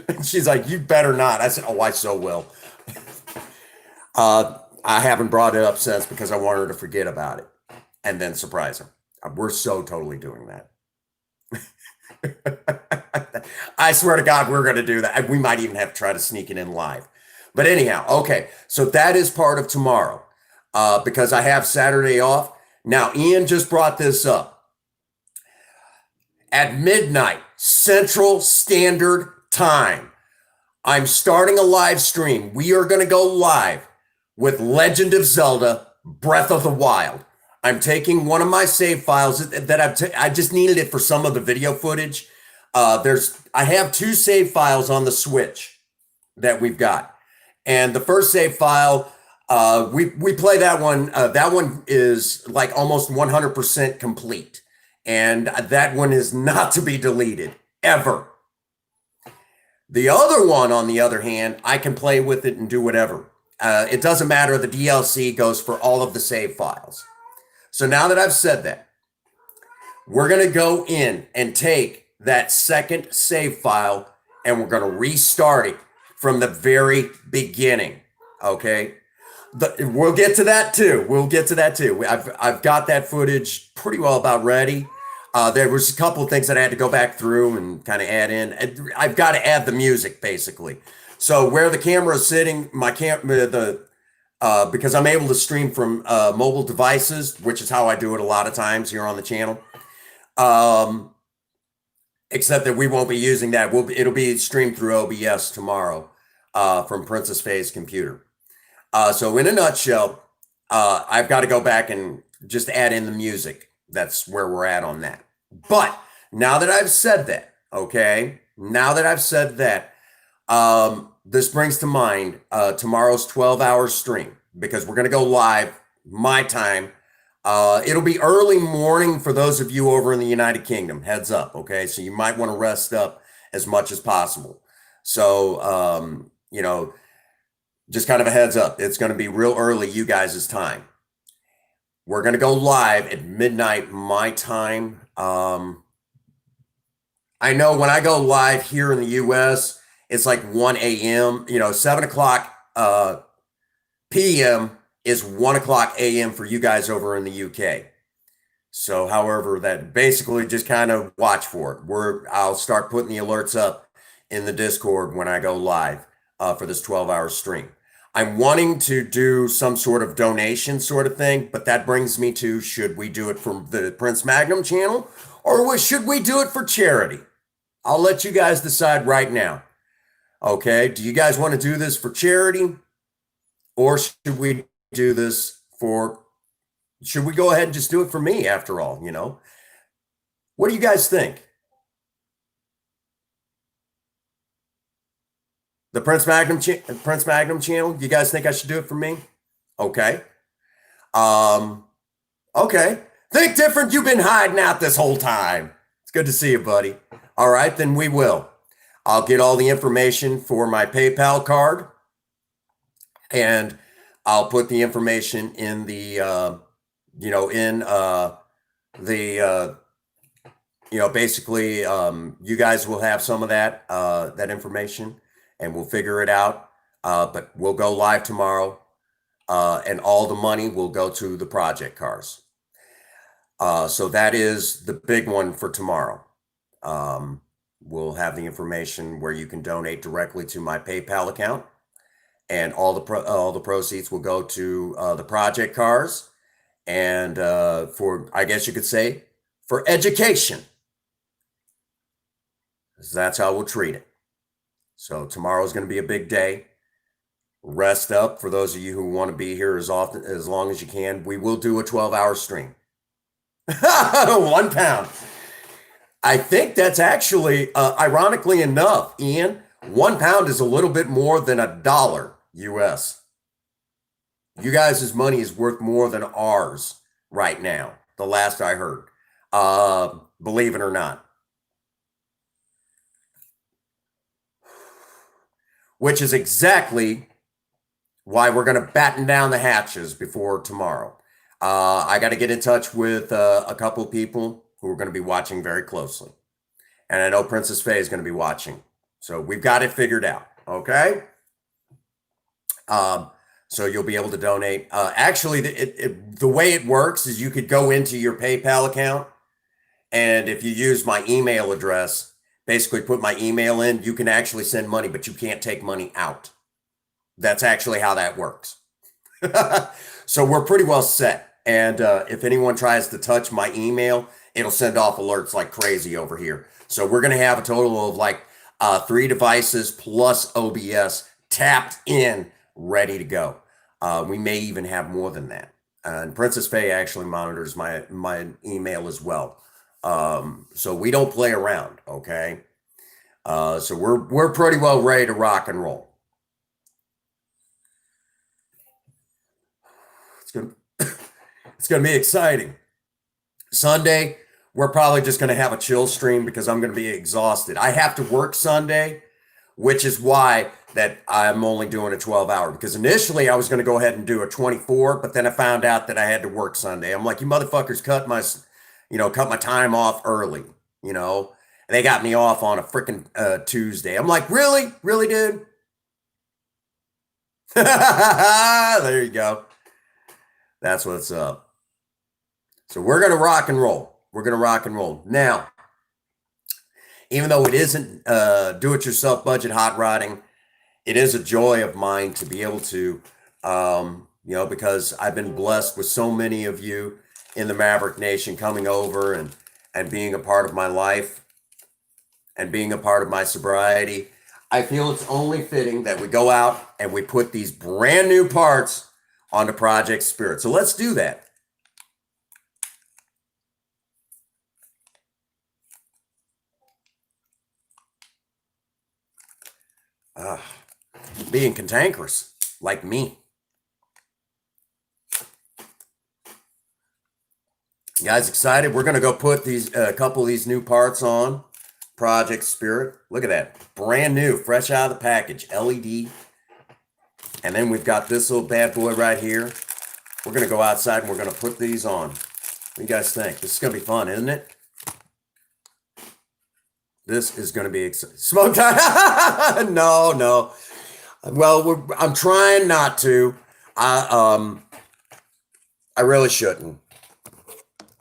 And she's like, you better not. I said, oh, I so will. I haven't brought it up since because I want her to forget about it and then surprise her. We're so totally doing that. I swear to God, we're going to do that. We might even have to try to sneak it in live. But anyhow, okay. So that is part of tomorrow because I have Saturday off. Now, Ian just brought this up. At midnight, Central Standard Time, I'm starting a live stream. We are going to go live with Legend of Zelda Breath of the Wild. I'm taking one of my save files that I just needed it for some of the video footage. I have 2 save files on the Switch that we've got. And the first save file, we play that one. That one is like almost 100% complete. And that one is not to be deleted, ever. The other one, on the other hand, I can play with it and do whatever. It doesn't matter. The DLC goes for all of the save files. So now that I've said that, we're going to go in and take that second save file and we're going to restart it from the very beginning. Okay. We'll get to that too. I've got that footage pretty well about ready. There was a couple of things that I had to go back through and kind of add in. I've got to add the music basically. So where the camera is sitting, because I'm able to stream from mobile devices, which is how I do it a lot of times here on the channel. Except that we won't be using that. It'll be streamed through OBS tomorrow from Princess Faye's computer. So in a nutshell, I've got to go back and just add in the music. That's where we're at on that. But now that I've said that, okay, this brings to mind tomorrow's 12-hour stream because we're going to go live my time. It'll be early morning for those of you over in the United Kingdom. Heads up, okay? So you might want to rest up as much as possible. So, just kind of a heads up. It's going to be real early, you guys' time. We're going to go live at midnight my time. I know when I go live here in the U.S., it's like 1 a.m. 7 o'clock p.m. is 1 o'clock a.m. for you guys over in the UK. So, however, that basically just kind of watch for it. I'll start putting the alerts up in the Discord when I go live for this 12-hour stream. I'm wanting to do some sort of donation sort of thing, but that brings me to, should we do it from the Prince Magnum channel or should we do it for charity? I'll let you guys decide right now. Okay, do you guys want to do this for charity or should we do this should we go ahead and just do it for me after all, What do you guys think? The Prince Magnum channel, you guys think I should do it for me? Okay. Okay. Think different. You've been hiding out this whole time. It's good to see you, buddy. All right, then we will. I'll get all the information for my PayPal card and I'll put the information in the, basically, you guys will have some of that information and we'll figure it out. But we'll go live tomorrow and all the money will go to the project cars. So that is the big one for tomorrow. We'll have the information where you can donate directly to my PayPal account. And all the proceeds will go to the project cars and for, I guess you could say, for education. That's how we'll treat it. So tomorrow is going to be a big day. Rest up for those of you who want to be here as long as you can. We will do a 12-hour stream. 1 pound. I think that's actually, ironically enough, Ian, 1 pound is a little bit more than $1 US. You guys' money is worth more than ours right now, the last I heard. Believe it or not. which is exactly why we're going to batten down the hatches before tomorrow. I got to get in touch with a couple of people who are going to be watching very closely. And I know Princess Faye is going to be watching. So we've got it figured out. Okay. So you'll be able to donate. Actually, the way it works is you could go into your PayPal account. And if you use my email address, basically put my email in, you can actually send money, but you can't take money out. That's actually how that works. So we're pretty well set. And if anyone tries to touch my email, it'll send off alerts like crazy over here. So we're going to have a total of like 3 devices plus OBS tapped in, ready to go. We may even have more than that. And Princess Faye actually monitors my email as well. So we don't play around, okay? So we're pretty well ready to rock and roll. It's gonna be exciting. Sunday, we're probably just gonna have a chill stream because I'm gonna be exhausted. I have to work Sunday, which is why that I'm only doing a 12-hour, because initially I was going to go ahead and do a 24, but then I found out that I had to work Sunday. I'm like, you motherfuckers cut my time off early, and they got me off on a freaking Tuesday. I'm like, really? Really, dude? There you go. That's what's up. So we're going to rock and roll. We're going to rock and roll. Now, even though it isn't do-it-yourself budget hot rodding, it is a joy of mine to be able to, because I've been blessed with so many of you in the Maverick Nation coming over and being a part of my life and being a part of my sobriety. I feel it's only fitting that we go out and we put these brand new parts onto Project Spirit. So let's do that. Being cantankerous like me. You guys excited? We're going to go put these a couple of these new parts on Project Spirit. Look at that. Brand new, fresh out of the package, LED. And then we've got this little bad boy right here. We're going to go outside and we're going to put these on. What do you guys think? This is going to be fun, isn't it? This is going to be exciting. Smoke time? No. Well, I'm trying not to. I really shouldn't.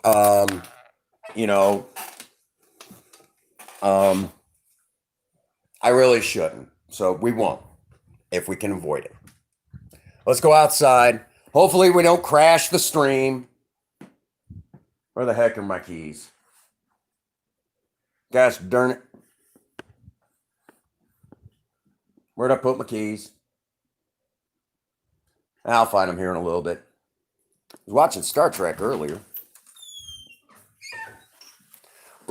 I really shouldn't. So we won't if we can avoid it. Let's go outside. Hopefully we don't crash the stream. Where the heck are my keys? Gosh darn it. Where'd I put my keys? I'll find them here in a little bit. I was watching Star Trek earlier.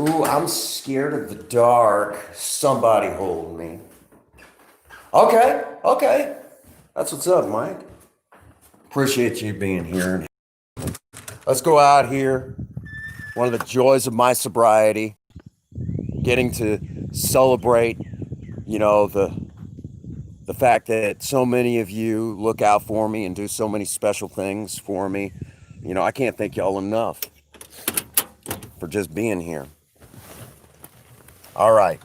Ooh, I'm scared of the dark. Somebody hold me. Okay. That's what's up, Mike. Appreciate you being here. Let's go out here. One of the joys of my sobriety. Getting to celebrate, the fact that so many of you look out for me and do so many special things for me. I can't thank y'all enough for just being here. All right.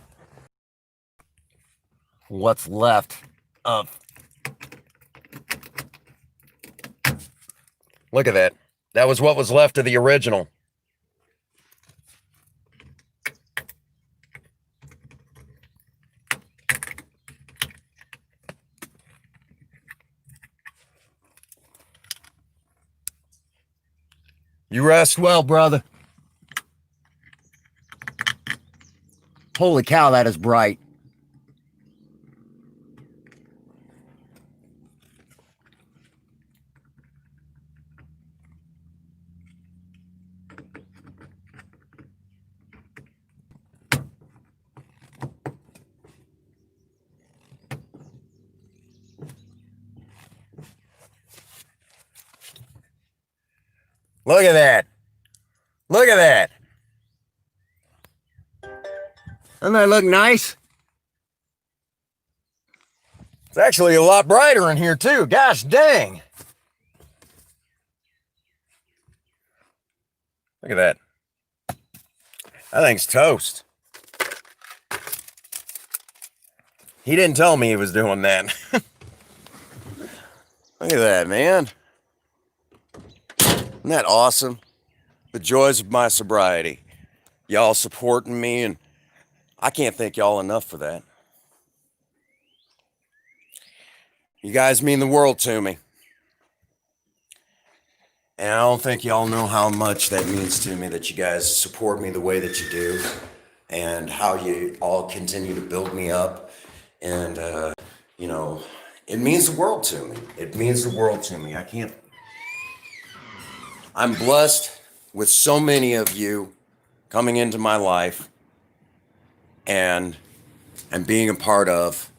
What's left of... Look at that. That was what was left of the original. You rest well, brother. Holy cow, that is bright. Look at that. Look at that. Doesn't that look nice? It's actually a lot brighter in here too. Gosh dang. Look at that. That thing's toast. He didn't tell me he was doing that. Look at that, man. Isn't that awesome? The joys of my sobriety. Y'all supporting me, and I can't thank y'all enough for that. You guys mean the world to me. And I don't think y'all know how much that means to me that you guys support me the way that you do, and how you all continue to build me up. And, it means the world to me. It means the world to me. I'm blessed with so many of you coming into my life and being a part of,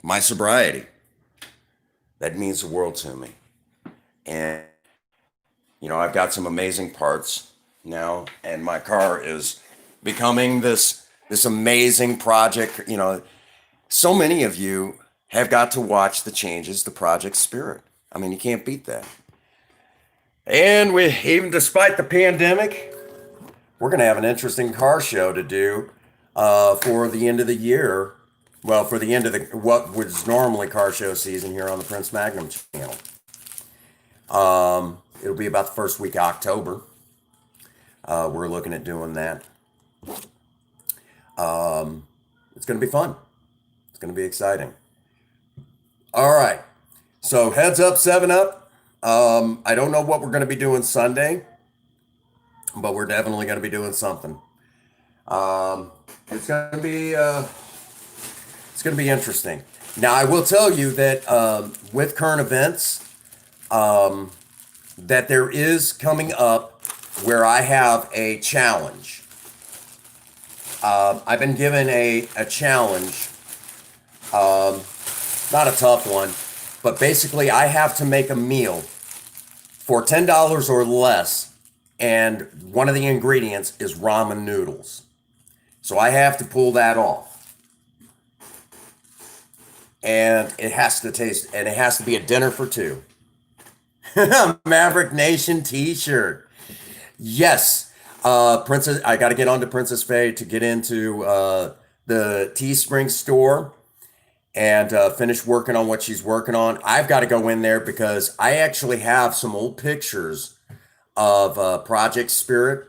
my sobriety. That means the world to me. And, I've got some amazing parts now, and my car is becoming this amazing project. So many of you have got to watch the changes, the Project Spirit. I mean, you can't beat that. And even despite the pandemic, we're going to have an interesting car show to do for the end of the year. Well, for the end of what was normally car show season here on the Prince Magnum channel. It'll be about the first week of October. We're looking at doing that. It's going to be fun. It's going to be exciting. All right. So heads up, 7-Up. I don't know what we're going to be doing Sunday, but we're definitely going to be doing something. It's going to be interesting. Now, I will tell you that with current events, that there is coming up where I have a challenge. I've been given a challenge, not a tough one, but basically I have to make a meal for $10 or less, and one of the ingredients is ramen noodles. So I have to pull that off. And it has to taste, and it has to be a dinner for two. Maverick Nation t-shirt. Yes. Princess, I got to get onto Princess Faye to get into the Teespring store and finish working on what she's working on. I've got to go in there because I actually have some old pictures of Project Spirit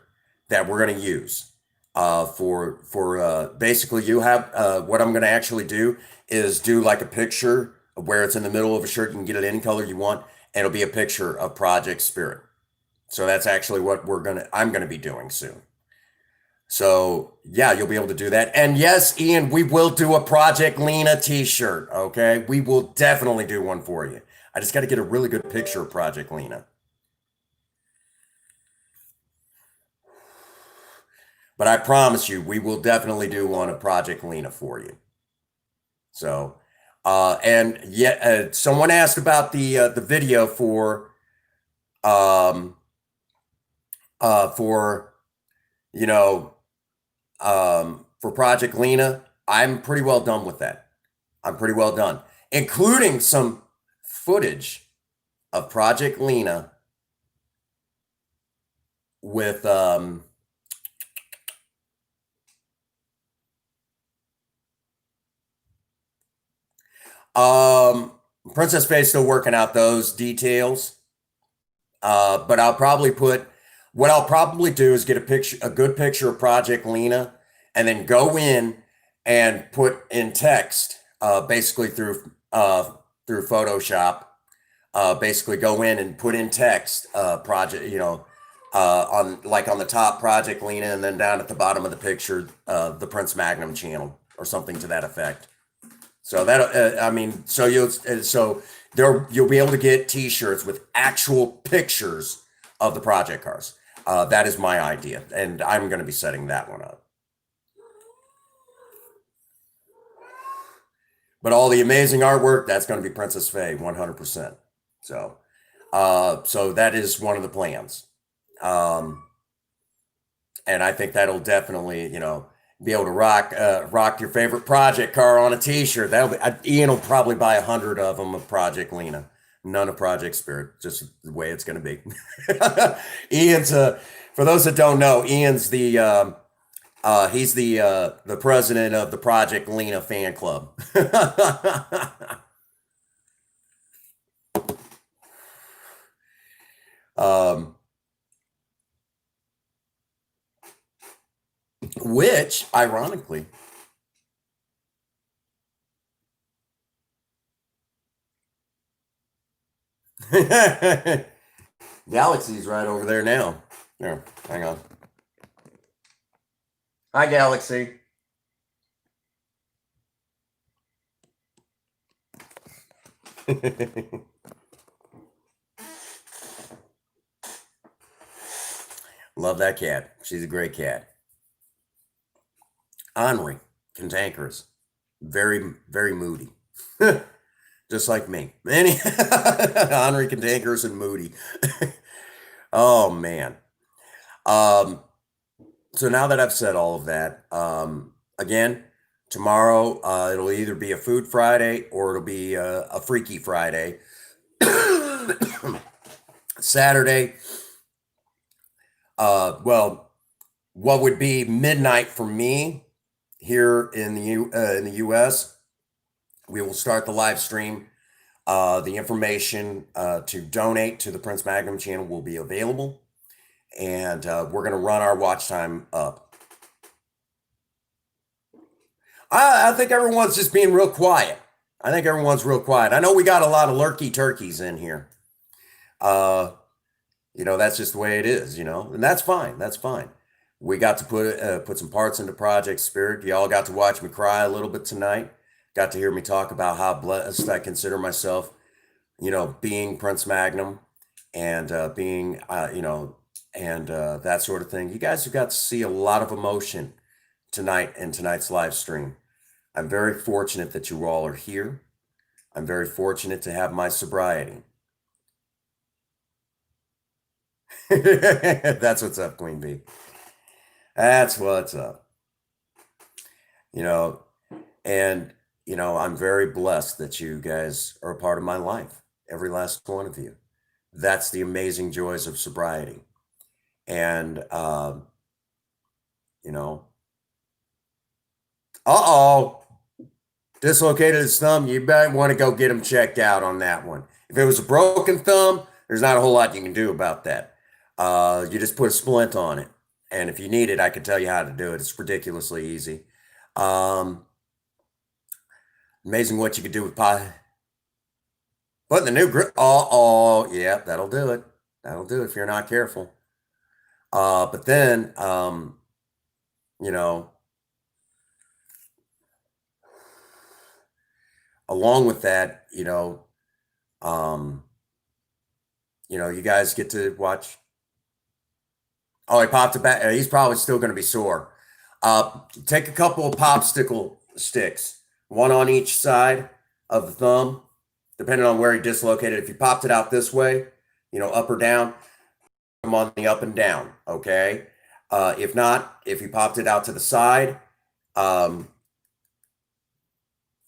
that we're going to use for basically you have what I'm going to actually do is do like a picture of where it's in the middle of a shirt. You can get it any color you want. And it'll be a picture of Project Spirit. So that's actually what I'm going to be doing soon. So yeah, you'll be able to do that. And yes, Ian, we will do a Project Lena t-shirt. Okay. We will definitely do one for you. I just got to get a really good picture of Project Lena. But I promise you, we will definitely do one of Project Lena for you. So, and yet, someone asked about the video for Project Lena. I'm pretty well done with that. I'm pretty well done, including some footage of Project Lena with Princess Faye's still working out those details. But what I'll probably do is get a good picture of Project Lena, and then go in and put in text, basically through Photoshop, basically go in and put in text, project, on the top Project Lena, and then down at the bottom of the picture, the Prince Magnum channel or something to that effect. So you'll be able to get t-shirts with actual pictures of the project cars. That is my idea, and I'm going to be setting that one up. But all the amazing artwork, that's going to be Princess Faye, 100%. So that is one of the plans. And I think that'll definitely, Be able to rock your favorite project car on a T-shirt. Ian will probably buy 100 of them of Project Lena. None of Project Spirit, just the way it's going to be. Ian's for those that don't know, Ian's he's the president of the Project Lena fan club. um, which, ironically, Galaxy's right over there now. Here, hang on. Hi, Galaxy. Love that cat. She's a great cat. Ornery, cantankerous, very, very moody. Just like me. Ornery, cantankerous, and moody. Oh, man. Um, so now that I've said all of that, again, tomorrow it'll either be a Food Friday or it'll be a Freaky Friday. Saturday, well, what would be midnight for me here in the U.S., we will start the live stream. The information to donate to the Prince Magnum channel will be available, and we're going to run our watch time up. I think everyone's just being real quiet. I think everyone's real quiet. I know we got a lot of lurky turkeys in here. That's just the way it is, and that's fine. That's fine. We got to put some parts into Project Spirit. Y'all got to watch me cry a little bit tonight. Got to hear me talk about how blessed I consider myself, being Prince Magnum and being, that sort of thing. You guys have got to see a lot of emotion tonight in tonight's live stream. I'm very fortunate that you all are here. I'm very fortunate to have my sobriety. That's what's up, Queen Bee. That's what's up. And I'm very blessed that you guys are a part of my life, every last one of you. That's the amazing joys of sobriety. And, dislocated his thumb. You might want to go get him checked out on that one. If it was a broken thumb, there's not a whole lot you can do about that. You just put a splint on it. And if you need it, I can tell you how to do it. It's ridiculously easy. Amazing what you could do with pie. Putting the new grip. Yeah, that'll do it. That'll do it if you're not careful. But then, along with that, you guys get to watch. Oh, he popped it back. He's probably still going to be sore. Take a couple of popsicle sticks, one on each side of the thumb, depending on where he dislocated. If you popped it out this way, up or down, them on the up and down. Okay. If not, if you popped it out to the side,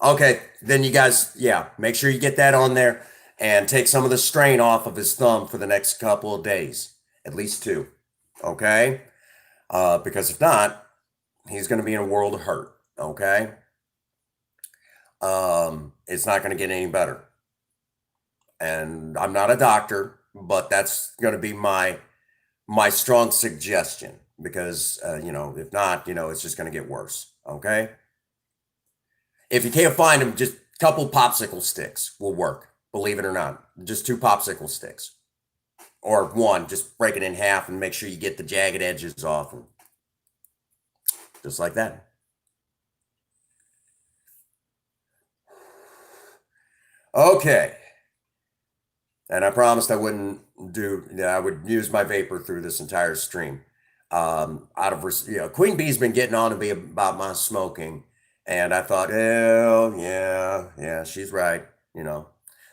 okay, then you guys, make sure you get that on there and take some of the strain off of his thumb for the next couple of days, at least 2. Okay. Because if not, he's going to be in a world of hurt. Okay. It's not going to get any better. And I'm not a doctor, but that's going to be my strong suggestion because, if not, it's just going to get worse. Okay. If you can't find them, just a couple popsicle sticks will work. Believe it or not, just 2 popsicle sticks. Or 1, just break it in half and make sure you get the jagged edges off. And just like that. Okay. And I promised I would use my vapor through this entire stream. Queen Bee's been getting on to me about my smoking. And I thought, oh, yeah, she's right,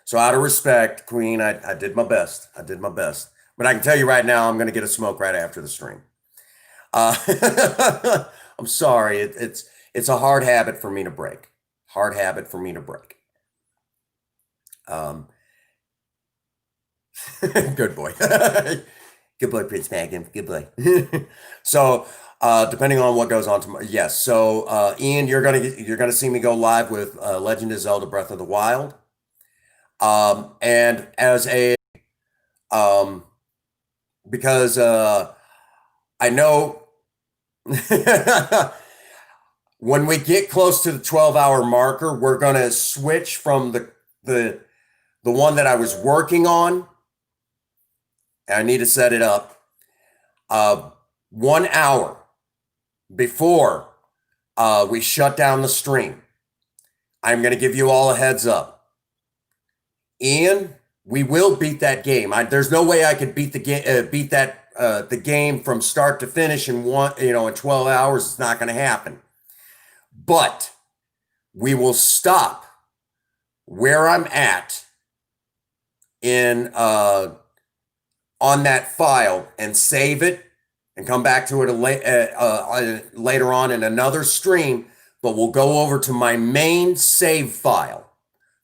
So out of respect, Queen, I did my best. I did my best. But I can tell you right now, I'm going to get a smoke right after the stream. I'm sorry. It's a hard habit for me to break. Hard habit for me to break. Um, good boy. Good boy, Prince Magnum. Good boy. So, depending on what goes on tomorrow, yes. So, Ian, you're gonna see me go live with Legend of Zelda: Breath of the Wild. And as a um, because I know when we get close to the 12-hour marker, we're gonna switch from the the one that I was working on. I need to set it up. 1 hour before we shut down the stream, I'm going to give you all a heads up. Ian, we will beat that game. There's no way I could beat the game, the game from start to finish in in 12 hours. It's not going to happen. But we will stop where I'm at in on that file and save it and come back to it later on in another stream, but we'll go over to my main save file,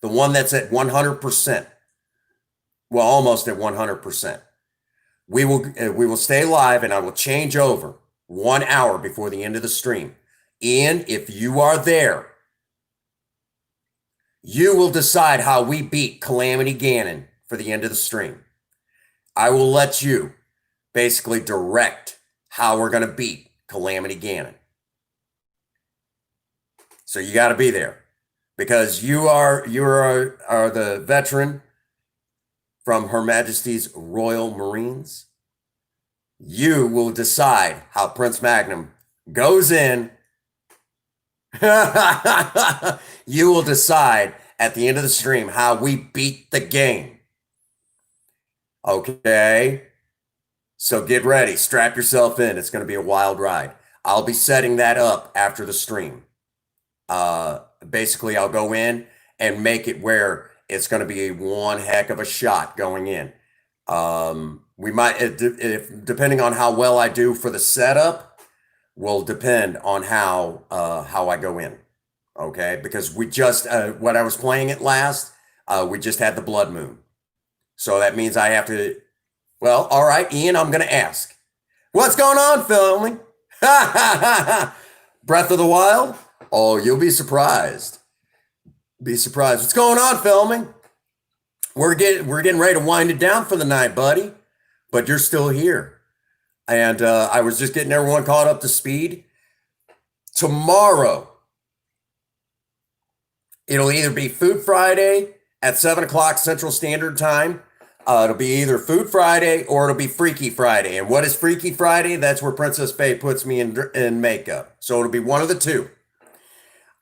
the one that's at 100%. Well, almost at 100%. We will stay live, and I will change over 1 hour before the end of the stream. Ian, if you are there, you will decide how we beat Calamity Ganon for the end of the stream. I will let you basically direct how we're going to beat Calamity Ganon. So you got to be there because you are the veteran from Her Majesty's Royal Marines. You will decide how Prince Magnum goes in. You will decide at the end of the stream how we beat the game. Okay, so get ready, strap yourself in. It's going to be a wild ride. I'll be setting that up after the stream. Basically, I'll go in and make it where it's going to be one heck of a shot going in. We might, if depending on how well I do for the setup, will depend on how I go in. Okay, because we just when I was playing it last, we just had the blood moon. So that means I have to, well, all right, Ian, I'm going to ask. What's going on, filming? Breath of the Wild? Oh, you'll be surprised. Be surprised. What's going on, filming? We're getting ready to wind it down for the night, buddy. But you're still here. And I was just getting everyone caught up to speed. Tomorrow, it'll either be Food Friday at 7 o'clock Central Standard Time. It'll be either Food Friday or it'll be Freaky Friday. And what is Freaky Friday? That's where Princess Faye puts me in makeup. So it'll be one of the two.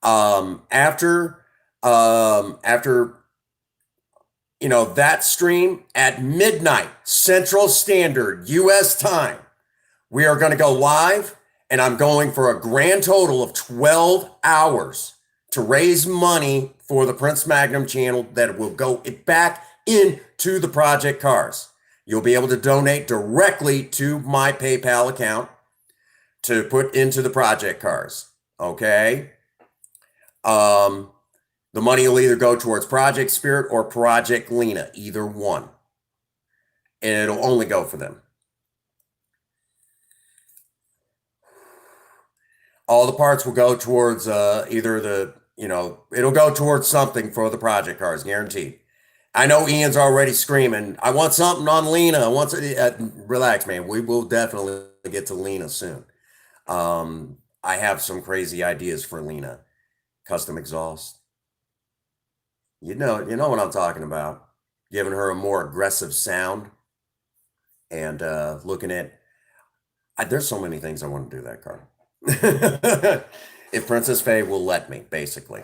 After that stream at midnight Central Standard US time, we are going to go live, and I'm going for a grand total of 12 hours to raise money for the Prince Magnum channel that will go back into the Project Cars. You'll be able to donate directly to my PayPal account to put into the Project Cars. Okay? The money will either go towards Project Spirit or Project Lena, either one. And it'll only go for them. All the parts will go towards it'll go towards something for the Project Cars, guaranteed. I know Ian's already screaming, I want something on Lena. Relax, man. We will definitely get to Lena soon. I have some crazy ideas for Lena. Custom exhaust. You know what I'm talking about. Giving her a more aggressive sound. And looking at, there's so many things I want to do that car. If Princess Faye will let me, basically.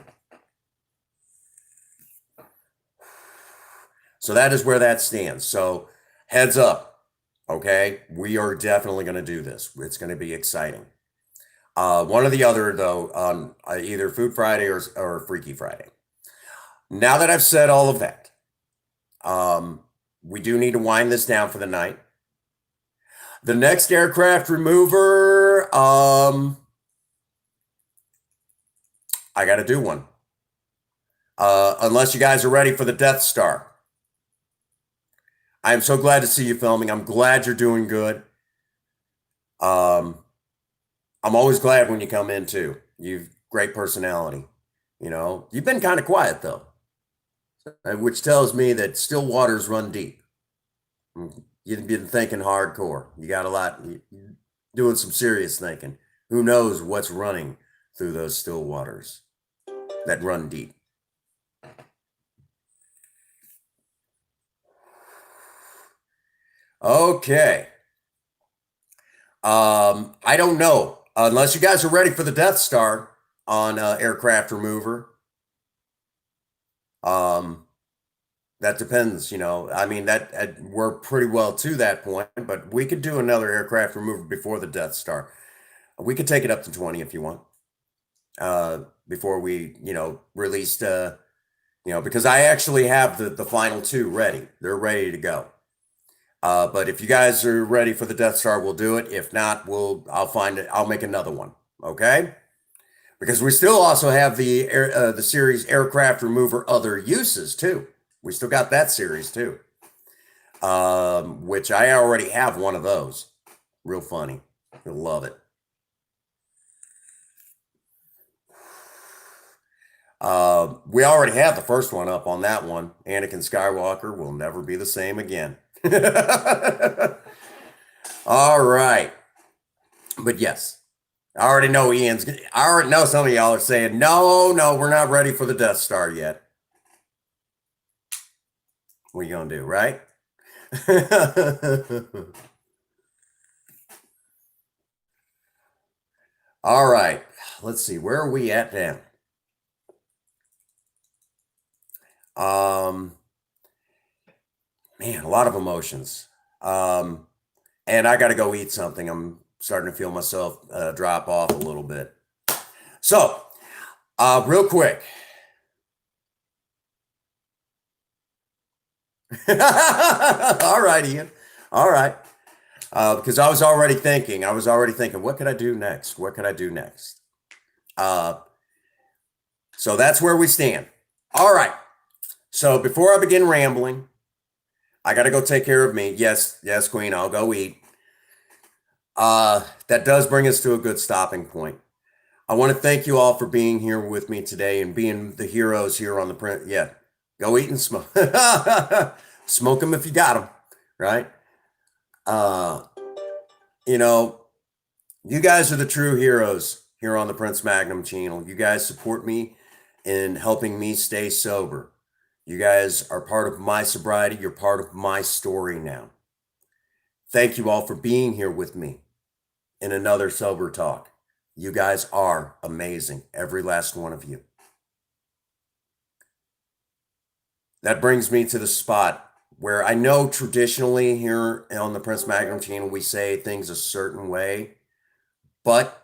So that is where that stands. So heads up, okay? We are definitely going to do this. It's going to be exciting. One or the other, though, on either Food Friday or Freaky Friday. Now that I've said all of that, we do need to wind this down for the night. The next aircraft remover, I got to do one. Unless you guys are ready for the Death Star. I am so glad to see you filming. I'm glad you're doing good. Um, I'm always glad when you come in too. You've great personality. You know, you've been kind of quiet though, which tells me that still waters run deep. You've been thinking hardcore. You got a lot, you're doing some serious thinking. Who knows what's running through those still waters that run deep? Okay. I don't know. Unless you guys are ready for the Death Star on aircraft remover. That depends, you know. I mean, we're pretty well to that point, but we could do another aircraft remover before the Death Star. We could take it up to 20 if you want. Before we, released, because I actually have the final two ready. They're ready to go. But if you guys are ready for the Death Star, we'll do it. If not, I'll find it. I'll make another one. Okay? Because we still also have the series Aircraft Remover Other Uses too. We still got that series too. Which I already have one of those. Real funny. You'll love it. We already have the first one up on that one. Anakin Skywalker will never be the same again. All right. But yes, I already know I already know some of y'all are saying, no, we're not ready for the Death Star yet. What are you going to do, right? All right. Let's see. Where are we at now? Man, a lot of emotions. And I got to go eat something. I'm starting to feel myself drop off a little bit. So, real quick. All right, Ian. All right. Because I was already thinking, what could I do next? What could I do next? So that's where we stand. All right. So before I begin rambling, I got to go take care of me. Yes, Queen, I'll go eat. That does bring us to a good stopping point. I want to thank you all for being here with me today and being the heroes here on the print. Yeah, go eat and smoke. Smoke them if you got them, right? You guys are the true heroes here on the Prince Magnum channel. You guys support me in helping me stay sober. You guys are part of my sobriety. You're part of my story now. Thank you all for being here with me in another sober talk. You guys are amazing, every last one of you. That brings me to the spot where I know traditionally here on the Prince Magnum channel, we say things a certain way, but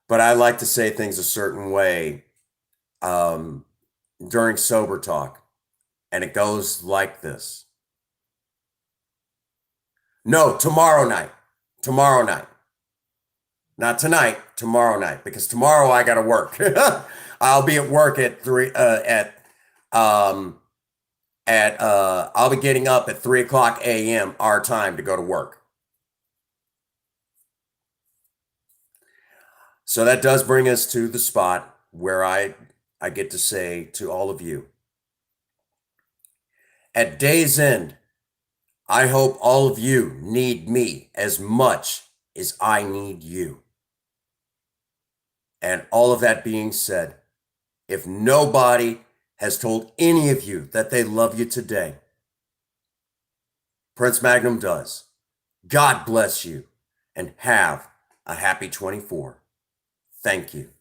but I like to say things a certain way during sober talk, and it goes like this. No, tomorrow night. Not tonight, tomorrow night, because tomorrow I got to work. I'll be at work at I'll be getting up at 3:00 a.m. our time to go to work. So that does bring us to the spot where I get to say to all of you, at day's end, I hope all of you need me as much as I need you. And all of that being said, if nobody has told any of you that they love you today, Prince Magnum does. God bless you and have a happy 24. Thank you.